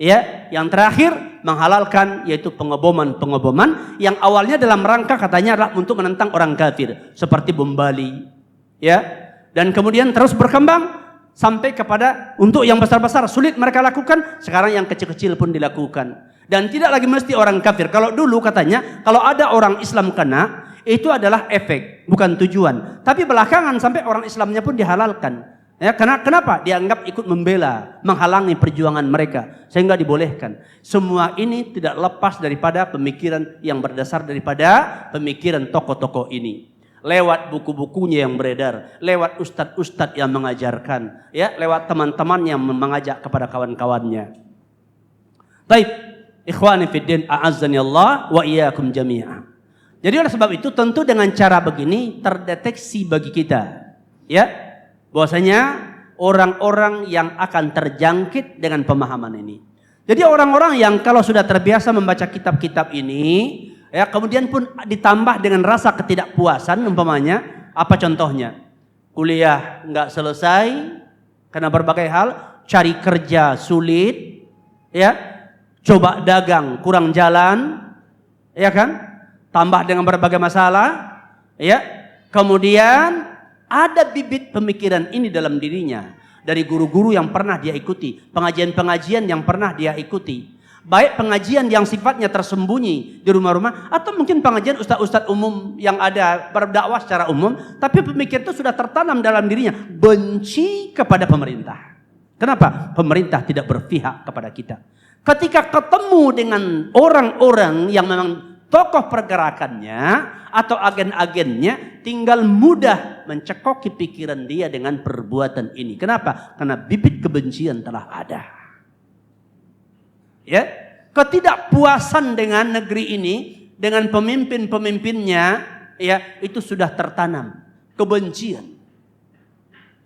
ya, yang terakhir menghalalkan yaitu pengeboman yang awalnya dalam rangka katanya adalah untuk menentang orang kafir seperti bom Bali, ya, dan kemudian terus berkembang sampai kepada untuk yang besar-besar sulit mereka lakukan, sekarang yang kecil-kecil pun dilakukan dan tidak lagi mesti orang kafir. Kalau dulu katanya kalau ada orang Islam kena itu adalah efek bukan tujuan, tapi belakangan sampai orang Islamnya pun dihalalkan. Ya, kenapa? Dianggap ikut membela, menghalangi perjuangan mereka, sehingga dibolehkan. Semua ini tidak lepas daripada pemikiran yang berdasar daripada pemikiran tokoh-tokoh ini. Lewat buku-bukunya yang beredar, lewat ustadz-ustadz yang mengajarkan, ya, lewat teman-teman yang mengajak kepada kawan-kawannya. Baik, ikhwani fiddin, a'azzani Allah wa iyyakum jami'ah. Jadi oleh sebab itu tentu dengan cara begini terdeteksi bagi kita, ya, bahwasanya orang-orang yang akan terjangkit dengan pemahaman ini. Jadi orang-orang yang kalau sudah terbiasa membaca kitab-kitab ini, ya, kemudian pun ditambah dengan rasa ketidakpuasan, umpamanya, apa contohnya? Kuliah nggak selesai karena berbagai hal, cari kerja sulit, ya, coba dagang kurang jalan, ya kan? Tambah dengan berbagai masalah, ya, kemudian ada bibit pemikiran ini dalam dirinya dari guru-guru yang pernah dia ikuti, pengajian-pengajian yang pernah dia ikuti, baik pengajian yang sifatnya tersembunyi di rumah-rumah atau mungkin pengajian ustadz-ustadz umum yang ada berdakwah secara umum, tapi pemikiran itu sudah tertanam dalam dirinya, benci kepada pemerintah. Kenapa? Pemerintah tidak berpihak kepada kita. Ketika ketemu dengan orang-orang yang memang tokoh pergerakannya atau agen-agennya, tinggal mudah mencekoki pikiran dia dengan perbuatan ini. Kenapa? Karena bibit kebencian telah ada. Ya, ketidakpuasan dengan negeri ini, dengan pemimpin-pemimpinnya, ya, itu sudah tertanam kebencian.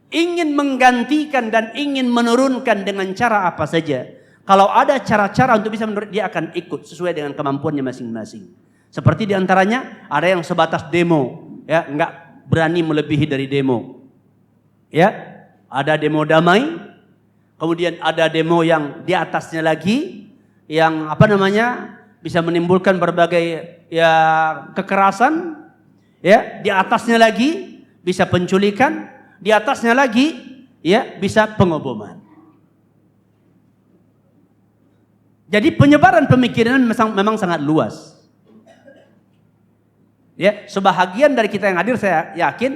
Ingin menggantikan dan ingin menurunkan dengan cara apa saja. Kalau ada cara-cara untuk bisa menurut, dia akan ikut sesuai dengan kemampuannya masing-masing. Seperti diantaranya ada yang sebatas demo, ya, nggak berani melebihi dari demo, ya. Ada demo damai, kemudian ada demo yang di atasnya lagi, yang apa namanya bisa menimbulkan berbagai ya kekerasan, ya. Di atasnya lagi bisa penculikan, di atasnya lagi ya bisa pengoboman. Jadi penyebaran pemikiran memang sangat luas. Ya, sebahagian dari kita yang hadir saya yakin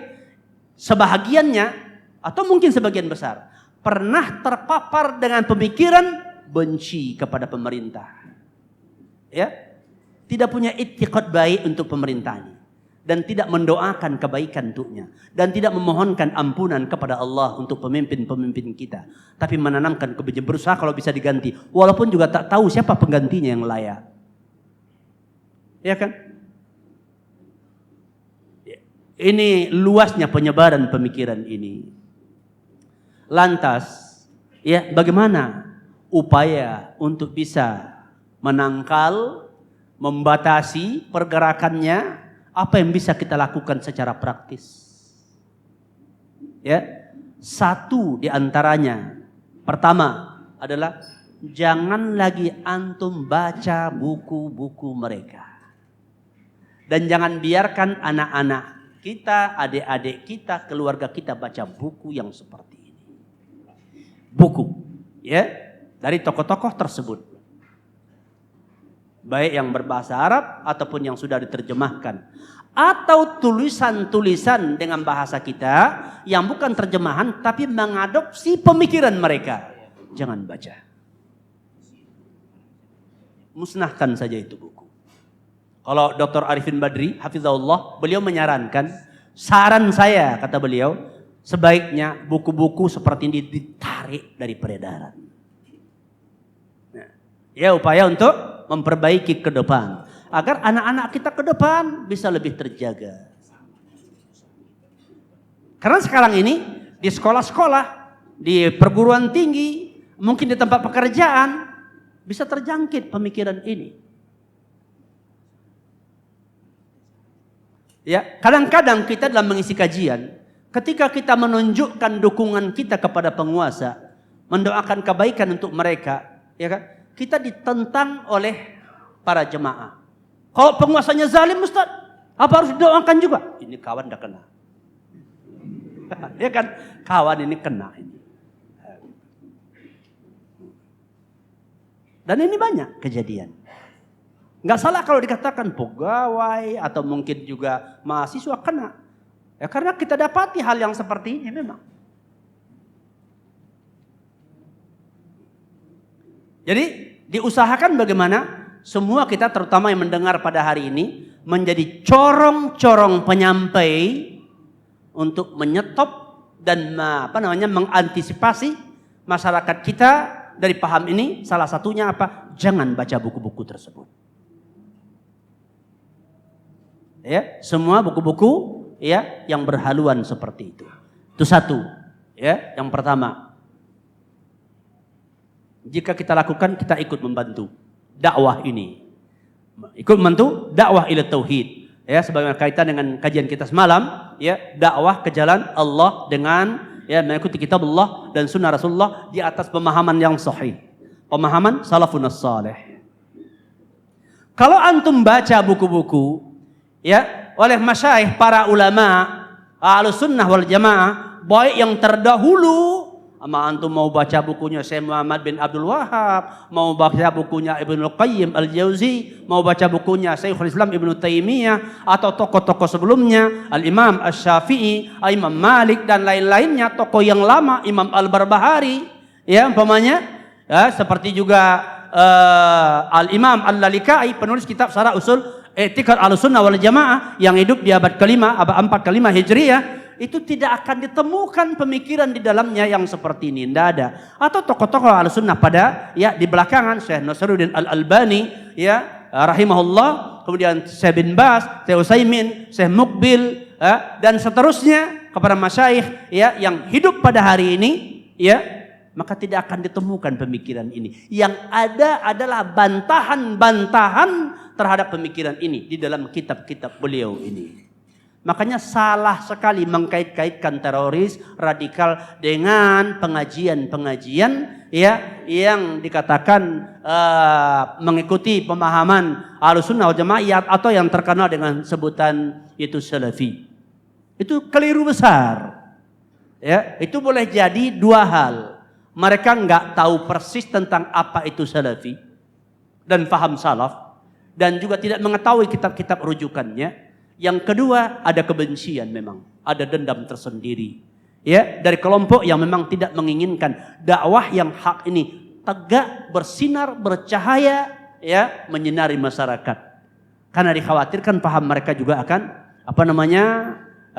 sebahagiannya atau mungkin sebagian besar pernah terpapar dengan pemikiran benci kepada pemerintah. Ya. Tidak punya i'tiqad baik untuk pemerintah ini dan tidak mendoakan kebaikan untuknya dan tidak memohonkan ampunan kepada Allah untuk pemimpin-pemimpin kita, tapi menanamkan kebencian, berusaha kalau bisa diganti walaupun juga tak tahu siapa penggantinya yang layak. Ya kan? Ini luasnya penyebaran pemikiran ini. Lantas, ya bagaimana upaya untuk bisa menangkal, membatasi pergerakannya? Apa yang bisa kita lakukan secara praktis? Ya, satu di antaranya, pertama adalah jangan lagi antum baca buku-buku mereka, dan jangan biarkan anak-anak kita, adik-adik kita, keluarga kita baca buku yang seperti ini. Buku, ya, dari tokoh-tokoh tersebut. Baik yang berbahasa Arab ataupun yang sudah diterjemahkan. Atau tulisan-tulisan dengan bahasa kita yang bukan terjemahan tapi mengadopsi pemikiran mereka. Jangan baca. Musnahkan saja itu buku. Kalau Dr. Arifin Badri, hafizahullah, beliau menyarankan, saran saya, kata beliau, sebaiknya buku-buku seperti ini ditarik dari peredaran. Nah, ya upaya untuk memperbaiki ke depan. Agar anak-anak kita ke depan bisa lebih terjaga. Karena sekarang ini di sekolah-sekolah, di perguruan tinggi, mungkin di tempat pekerjaan, bisa terjangkit pemikiran ini. Ya, kadang-kadang kita dalam mengisi kajian, ketika kita menunjukkan dukungan kita kepada penguasa, mendoakan kebaikan untuk mereka, ya kan? Kita ditentang oleh para jemaah. Kalau penguasanya zalim, Ustaz, apa harus didoakan juga? Ini kawan dah kena. Ya kan? Kawan ini kena ini. Dan ini banyak kejadian. Nggak salah kalau dikatakan pegawai atau mungkin juga mahasiswa kena. Ya karena kita dapati hal yang seperti ini memang. Jadi diusahakan bagaimana semua kita terutama yang mendengar pada hari ini menjadi corong-corong penyampai untuk menyetop dan mengantisipasi masyarakat kita dari paham ini. Salah satunya apa? Jangan baca buku-buku tersebut. Ya, semua buku-buku ya yang berhaluan seperti itu. Itu satu, ya, yang pertama. Jika kita lakukan, kita ikut membantu dakwah ini. Ikut membantu dakwah ila tauhid. Ya, sebagaimana kaitan dengan kajian kita semalam, ya, dakwah ke jalan Allah dengan ya mengikuti kitab Allah dan sunnah Rasulullah di atas pemahaman yang sahih. Pemahaman salafun salih. Kalau antum baca buku-buku ya oleh masyayikh para ulama Ahlus Sunnah wal Jamaah, baik yang terdahulu, ama antum mau baca bukunya Syekh Muhammad bin Abdul Wahab, mau baca bukunya Ibnu Qayyim Al-Jauzi, mau baca bukunya Syekhul Islam Ibnu Taimiyah atau tokoh-tokoh sebelumnya Al-Imam Asy-Syafi'i, Imam Malik dan lain-lainnya, tokoh yang lama Imam Al-Barbahari, ya umpamanya, ya, seperti juga Al-Imam Al-Lalikai, penulis kitab Syarah Usul I'tiqad Ahlussunnah wal Jamaah yang hidup di abad kelima, abad 4 ke 5 Hijriah, itu tidak akan ditemukan pemikiran di dalamnya yang seperti ini, tidak ada. Atau tokoh-tokoh Ahlussunnah pada ya di belakangan Syekh Nasruddin Al-Albani ya rahimahullah, kemudian Syekh bin Baz, Syekh Utsaimin, Syekh Muqbil ya, dan seterusnya kepada masyayikh ya yang hidup pada hari ini ya, maka tidak akan ditemukan pemikiran ini. Yang ada adalah bantahan-bantahan terhadap pemikiran ini di dalam kitab-kitab beliau ini. Makanya salah sekali mengkait-kaitkan teroris radikal dengan pengajian-pengajian ya yang dikatakan mengikuti pemahaman Ahlussunnah wal Jamaah atau yang terkenal dengan sebutan itu Salafi. Itu keliru besar. Ya, itu boleh jadi dua hal. Mereka nggak tahu persis tentang apa itu salafi dan faham salaf, dan juga tidak mengetahui kitab-kitab rujukannya. Yang kedua, ada kebencian memang, ada dendam tersendiri. Ya, dari kelompok yang memang tidak menginginkan dakwah yang hak ini tegak, bersinar, bercahaya, ya, menyinari masyarakat. Karena dikhawatirkan paham mereka juga akan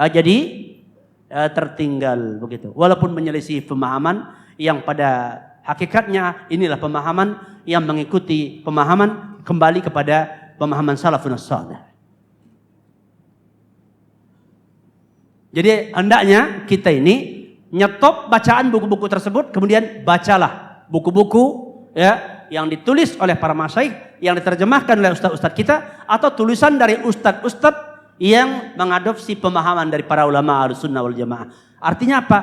jadi tertinggal begitu. Walaupun menyelisih pemahaman yang pada hakikatnya inilah pemahaman yang mengikuti pemahaman kembali kepada pemahaman salafun salih. Jadi hendaknya kita ini nyetop bacaan buku-buku tersebut, kemudian bacalah buku-buku ya yang ditulis oleh para masyaikh, yang diterjemahkan oleh ustaz-ustaz kita, atau tulisan dari ustaz-ustaz yang mengadopsi pemahaman dari para ulama Ahlussunnah wal Jamaah. Artinya apa?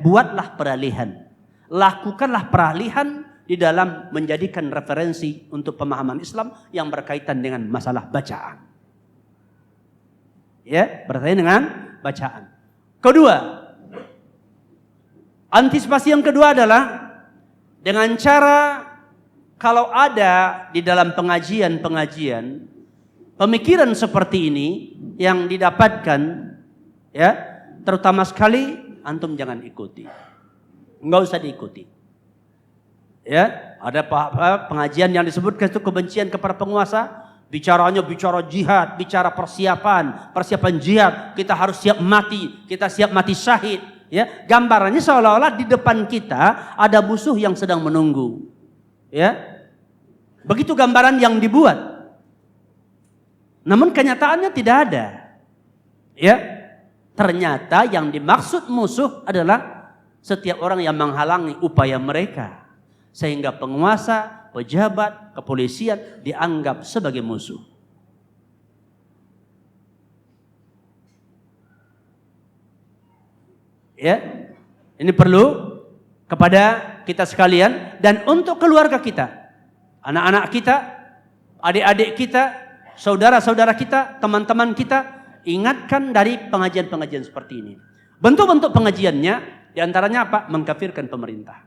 Buatlah peralihan. Lakukanlah peralihan di dalam menjadikan referensi untuk pemahaman Islam yang berkaitan dengan masalah bacaan. Ya, berkaitan dengan bacaan. Kedua, antisipasi yang kedua adalah dengan cara kalau ada di dalam pengajian-pengajian pemikiran seperti ini yang didapatkan, ya, terutama sekali antum jangan ikuti. Enggak usah diikuti. Ya, ada pengajian yang disebutkan itu kebencian kepada penguasa, bicaranya bicara jihad, bicara persiapan jihad, kita harus siap mati, kita siap mati syahid, ya. Gambarannya seolah-olah di depan kita ada musuh yang sedang menunggu. Ya. Begitu gambaran yang dibuat. Namun kenyataannya tidak ada. Ya. Ternyata yang dimaksud musuh adalah setiap orang yang menghalangi upaya mereka, sehingga penguasa, pejabat, kepolisian dianggap sebagai musuh. Ya, ini perlu kepada kita sekalian dan untuk keluarga kita, anak-anak kita, adik-adik kita, saudara-saudara kita, teman-teman kita, ingatkan dari pengajian-pengajian seperti ini. Bentuk-bentuk pengajiannya diantaranya apa? Mengkafirkan pemerintah.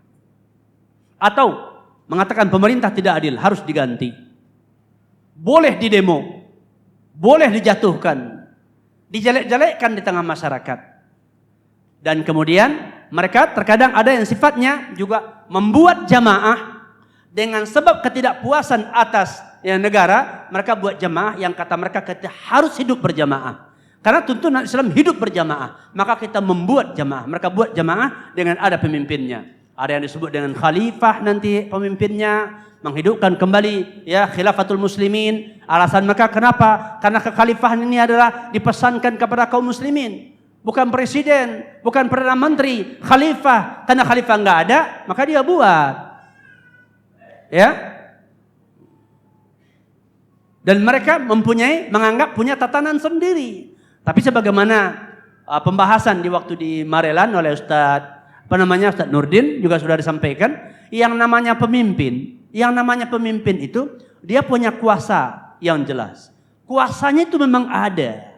Atau mengatakan pemerintah tidak adil, harus diganti. Boleh didemo, boleh dijatuhkan, dijelek-jelekkan di tengah masyarakat. Dan kemudian mereka terkadang ada yang sifatnya juga membuat jamaah dengan sebab ketidakpuasan atas negara, mereka buat jamaah yang kata mereka harus hidup berjamaah. Karena tuntunan Islam hidup berjamaah, maka kita membuat jamaah. Mereka buat jamaah dengan ada pemimpinnya. Ada yang disebut dengan khalifah nanti pemimpinnya, menghidupkan kembali ya khilafatul muslimin. Alasan mereka kenapa? Karena kekhalifahan ini adalah dipesankan kepada kaum muslimin, bukan presiden, bukan perdana menteri, khalifah. Karena khalifah enggak ada, maka dia buat. Ya. Dan mereka menganggap punya tatanan sendiri. Tapi sebagaimana pembahasan di waktu di Marelan oleh Ustaz Nurdin juga sudah disampaikan, yang namanya pemimpin itu dia punya kuasa yang jelas. Kuasanya itu memang ada.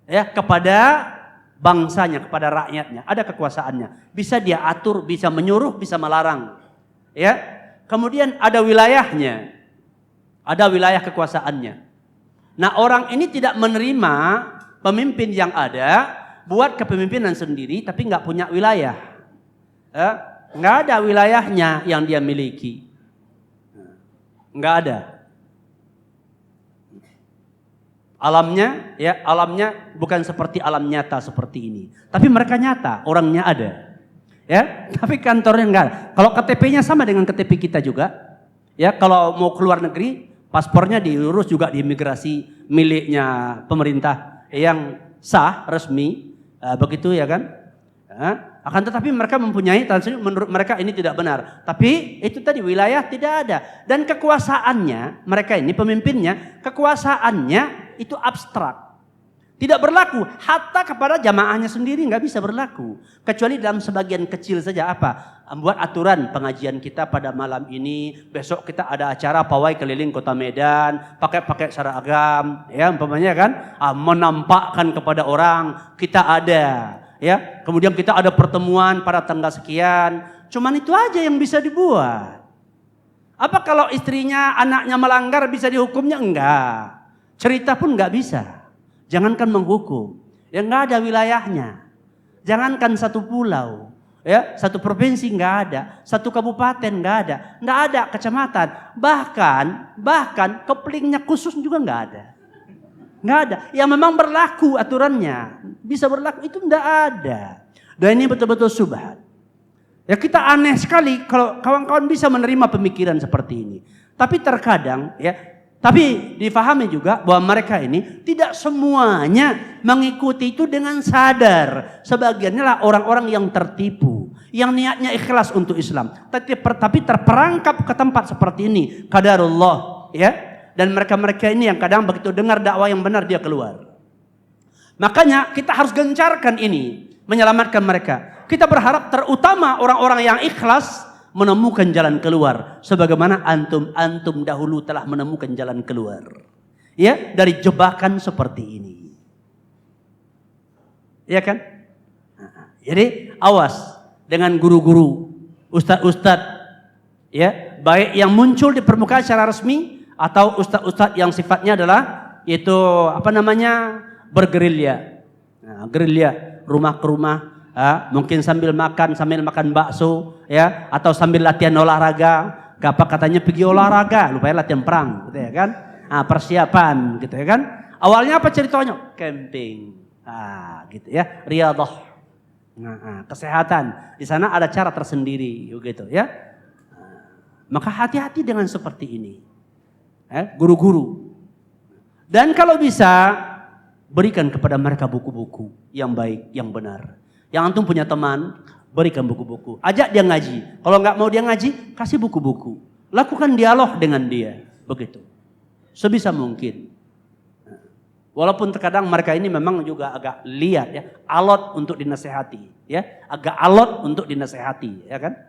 Ya, kepada bangsanya, kepada rakyatnya, ada kekuasaannya. Bisa dia atur, bisa menyuruh, bisa melarang. Ya. Kemudian ada wilayahnya. Ada wilayah kekuasaannya. Nah, orang ini tidak menerima pemimpin yang ada, buat kepemimpinan sendiri, tapi nggak punya wilayah, nggak ada wilayahnya yang dia miliki, nggak ada. Alamnya bukan seperti alam nyata seperti ini, tapi mereka nyata, orangnya ada, ya. Tapi kantornya nggak ada. Kalau KTP-nya sama dengan KTP kita juga, ya. Kalau mau keluar negeri, paspornya diurus juga di imigrasi miliknya pemerintah yang sah, resmi, begitu ya kan. Akan tetapi mereka mempunyai, menurut mereka ini tidak benar. Tapi itu tadi wilayah tidak ada. Dan kekuasaannya, mereka ini pemimpinnya, kekuasaannya itu abstrak. Tidak berlaku, hatta kepada jamaahnya sendiri nggak bisa berlaku. Kecuali dalam sebagian kecil saja apa? Membuat aturan pengajian kita pada malam ini, besok kita ada acara pawai keliling kota Medan, pakai seragam, ya umpamanya kan, menampakkan kepada orang kita ada. ya. Kemudian kita ada pertemuan pada tanggal sekian. Cuman itu aja yang bisa dibuat. Apa kalau istrinya, anaknya melanggar bisa dihukumnya? Enggak. Cerita pun enggak bisa. Jangankan menghukum. Ya enggak ada wilayahnya. Jangankan satu pulau. Ya, satu provinsi enggak ada. Satu kabupaten enggak ada. Enggak ada kecamatan. Bahkan keplingnya khusus juga enggak ada. Enggak ada. Yang memang berlaku aturannya. Bisa berlaku itu enggak ada. Dan ini betul-betul subhat. Ya kita aneh sekali kalau kawan-kawan bisa menerima pemikiran seperti ini. Tapi terkadang ya, tapi difahami juga bahwa mereka ini tidak semuanya mengikuti itu dengan sadar. Sebagiannya lah orang-orang yang tertipu, yang niatnya ikhlas untuk Islam, tapi terperangkap ke tempat seperti ini. Qadarullah ya. Dan mereka-mereka ini yang kadang begitu dengar dakwah yang benar dia keluar. Makanya kita harus gencarkan ini, menyelamatkan mereka. Kita berharap terutama orang-orang yang ikhlas menemukan jalan keluar. Sebagaimana antum dahulu telah menemukan jalan keluar. Ya, dari jebakan seperti ini. Ya kan? Jadi awas dengan guru-guru, ustadz-ustadz. Ya, baik yang muncul di permukaan secara resmi atau ustadz-ustadz yang sifatnya adalah itu bergerilya. Nah, gerilya rumah ke rumah. Mungkin sambil makan bakso, ya, atau sambil latihan olahraga. Apa katanya pergi olahraga, lupa ya latihan perang, gitu ya kan? Persiapan, gitu ya kan? Awalnya apa ceritanya? Camping, gitu ya, riyadhah, kesehatan. Di sana ada cara tersendiri, gitu ya. Maka hati-hati dengan seperti ini, guru-guru. Dan kalau bisa berikan kepada mereka buku-buku yang baik, yang benar. Yang antum punya teman, berikan buku-buku. Ajak dia ngaji. Kalau nggak mau dia ngaji, kasih buku-buku. Lakukan dialog dengan dia. Begitu. Sebisa mungkin. Walaupun terkadang mereka ini memang juga agak liar ya. Alot untuk dinasehati. Ya. Agak alot untuk dinasehati. Ya kan?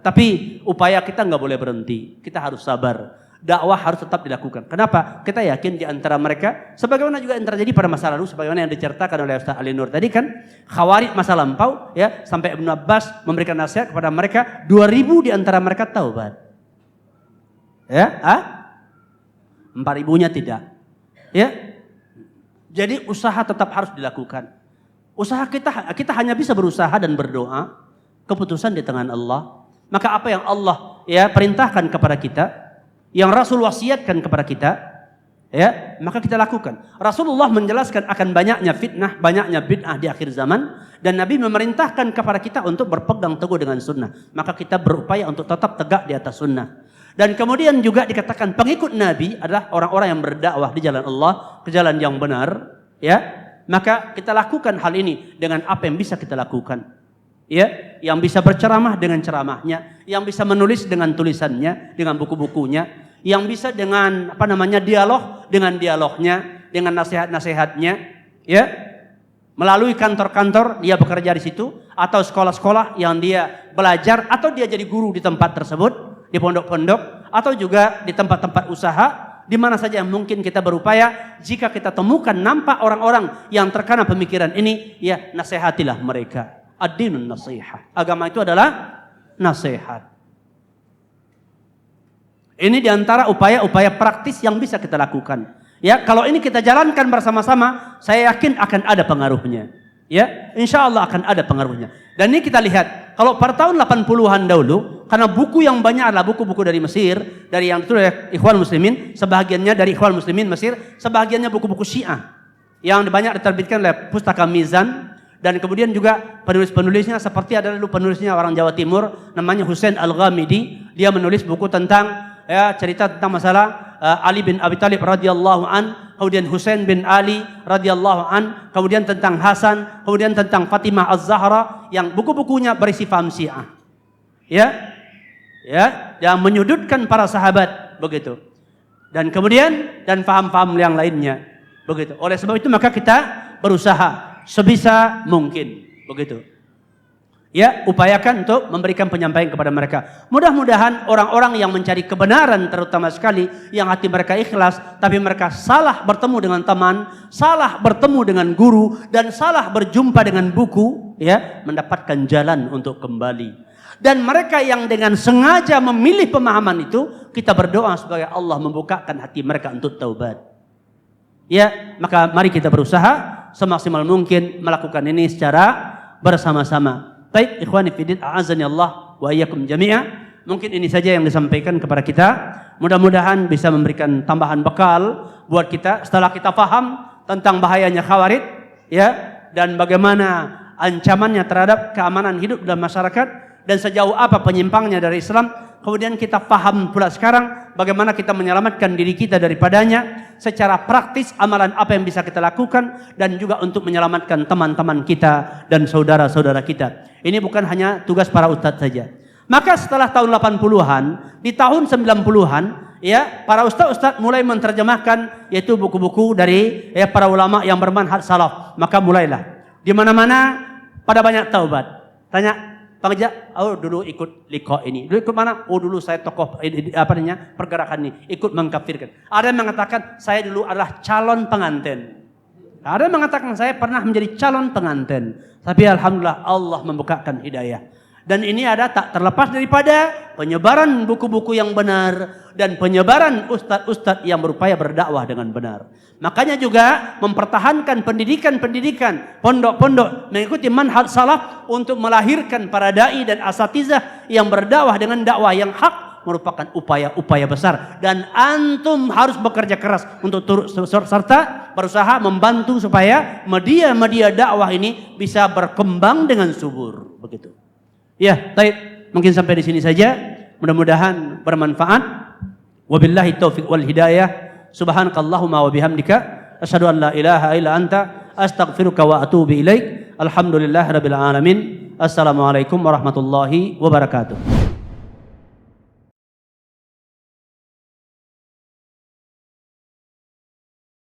Tapi upaya kita nggak boleh berhenti. Kita harus sabar. Dakwah harus tetap dilakukan. Kenapa? Kita yakin di antara mereka, sebagaimana juga yang terjadi pada masa lalu, sebagaimana yang diceritakan oleh Ustaz Ali Nur tadi kan, Khawarij masa lampau, ya, sampai Ibnu Abbas memberikan nasihat kepada mereka, 2000 di antara mereka taubat. Ya, 4000-nya tidak. Ya, jadi usaha tetap harus dilakukan. Usaha kita hanya bisa berusaha dan berdoa, keputusan di tangan Allah. Maka apa yang Allah ya perintahkan kepada kita, yang Rasul wasiatkan kepada kita, ya, maka kita lakukan. Rasulullah menjelaskan akan banyaknya fitnah, banyaknya bid'ah di akhir zaman, dan Nabi memerintahkan kepada kita untuk berpegang teguh dengan sunnah. Maka kita berupaya untuk tetap tegak di atas sunnah. Dan kemudian juga dikatakan pengikut Nabi adalah orang-orang yang berdakwah di jalan Allah, ke jalan yang benar, ya. Maka kita lakukan hal ini dengan apa yang bisa kita lakukan. Ya, yang bisa berceramah dengan ceramahnya, yang bisa menulis dengan tulisannya, dengan buku-bukunya, yang bisa dengan dialog dengan dialognya, dengan nasihat-nasihatnya, ya, melalui kantor-kantor dia bekerja di situ, atau sekolah-sekolah yang dia belajar, atau dia jadi guru di tempat tersebut, di pondok-pondok, atau juga di tempat-tempat usaha, di mana saja yang mungkin kita berupaya. Jika kita temukan nampak orang-orang yang terkena pemikiran ini, ya nasihatilah mereka. Ad-dinun nasihat. Agama itu adalah nasihat. Ini diantara upaya-upaya praktis yang bisa kita lakukan. Ya, kalau ini kita jalankan bersama-sama, saya yakin akan ada pengaruhnya. Ya, insya Allah akan ada pengaruhnya. Dan ini kita lihat, kalau pada tahun 80-an dahulu, karena buku yang banyak adalah buku-buku dari Mesir, dari yang ditulis oleh Ikhwan Muslimin, sebahagiannya dari Ikhwan Muslimin Mesir, sebahagiannya buku-buku Syiah yang banyak diterbitkan oleh Pustaka Mizan. Dan kemudian juga penulis-penulisnya seperti ada dulu penulisnya orang Jawa Timur namanya Husain Al-Ghamidi. Dia menulis buku tentang cerita tentang masalah Ali bin Abi Thalib radhiyallahu an, kemudian Husain bin Ali radhiyallahu an, kemudian tentang Hasan, kemudian tentang Fatimah Az-Zahra, yang buku-bukunya berisi paham Syiah. Ya, yang menyudutkan para sahabat begitu. Dan kemudian paham-paham yang lainnya begitu. Oleh sebab itu maka kita berusaha sebisa mungkin begitu. Ya, upayakan untuk memberikan penyampaian kepada mereka. Mudah-mudahan orang-orang yang mencari kebenaran, terutama sekali yang hati mereka ikhlas, tapi mereka salah bertemu dengan teman, salah bertemu dengan guru, dan salah berjumpa dengan buku, ya, mendapatkan jalan untuk kembali. Dan mereka yang dengan sengaja memilih pemahaman itu, kita berdoa supaya Allah membukakan hati mereka untuk taubat. Ya, maka mari kita berusaha semaksimal mungkin melakukan ini secara bersama-sama. Baik, ikhwani fiddin, a'azani Allah wa iyyakum jami'a. Mungkin ini saja yang disampaikan kepada kita. Mudah-mudahan bisa memberikan tambahan bekal buat kita setelah kita paham tentang bahayanya khawarij, ya, dan bagaimana ancamannya terhadap keamanan hidup dalam masyarakat dan sejauh apa penyimpangnya dari Islam. Kemudian kita paham pula sekarang bagaimana kita menyelamatkan diri kita daripadanya secara praktis, amalan apa yang bisa kita lakukan, dan juga untuk menyelamatkan teman-teman kita dan saudara-saudara kita. Ini bukan hanya tugas para ustadz saja. Maka setelah tahun 80-an, di tahun 90-an, ya, para ustadz mulai menerjemahkan yaitu buku-buku dari ya, para ulama yang bermanhaj salaf. Maka mulailah di mana-mana pada banyak taubat. Tanya, Bang Ejak, oh dulu ikut liqa ini. Dulu ikut mana? Oh dulu saya tokoh pergerakan ini, ikut mengkafirkan. Ada yang mengatakan saya dulu adalah calon pengantin. Ada yang mengatakan saya pernah menjadi calon pengantin. Tapi alhamdulillah Allah membukakan hidayah. Dan ini ada tak terlepas daripada penyebaran buku-buku yang benar dan penyebaran ustadz-ustadz yang berupaya berdakwah dengan benar. Makanya juga mempertahankan pendidikan-pendidikan, pondok-pondok mengikuti manhaj salaf untuk melahirkan para dai dan asatizah yang berdakwah dengan dakwah yang hak merupakan upaya-upaya besar. Dan antum harus bekerja keras untuk turut serta berusaha membantu supaya media-media dakwah ini bisa berkembang dengan subur. Begitu. Ya, baik. Mungkin sampai di sini saja. Mudah-mudahan bermanfaat. Wabillahi taufiq wal hidayah. Subhanakallahumma wa bihamdika asyhadu an la ilaha illa anta astaghfiruka wa atubu ilaik. Alhamdulillahirabbil alamin. Assalamualaikum warahmatullahi wabarakatuh.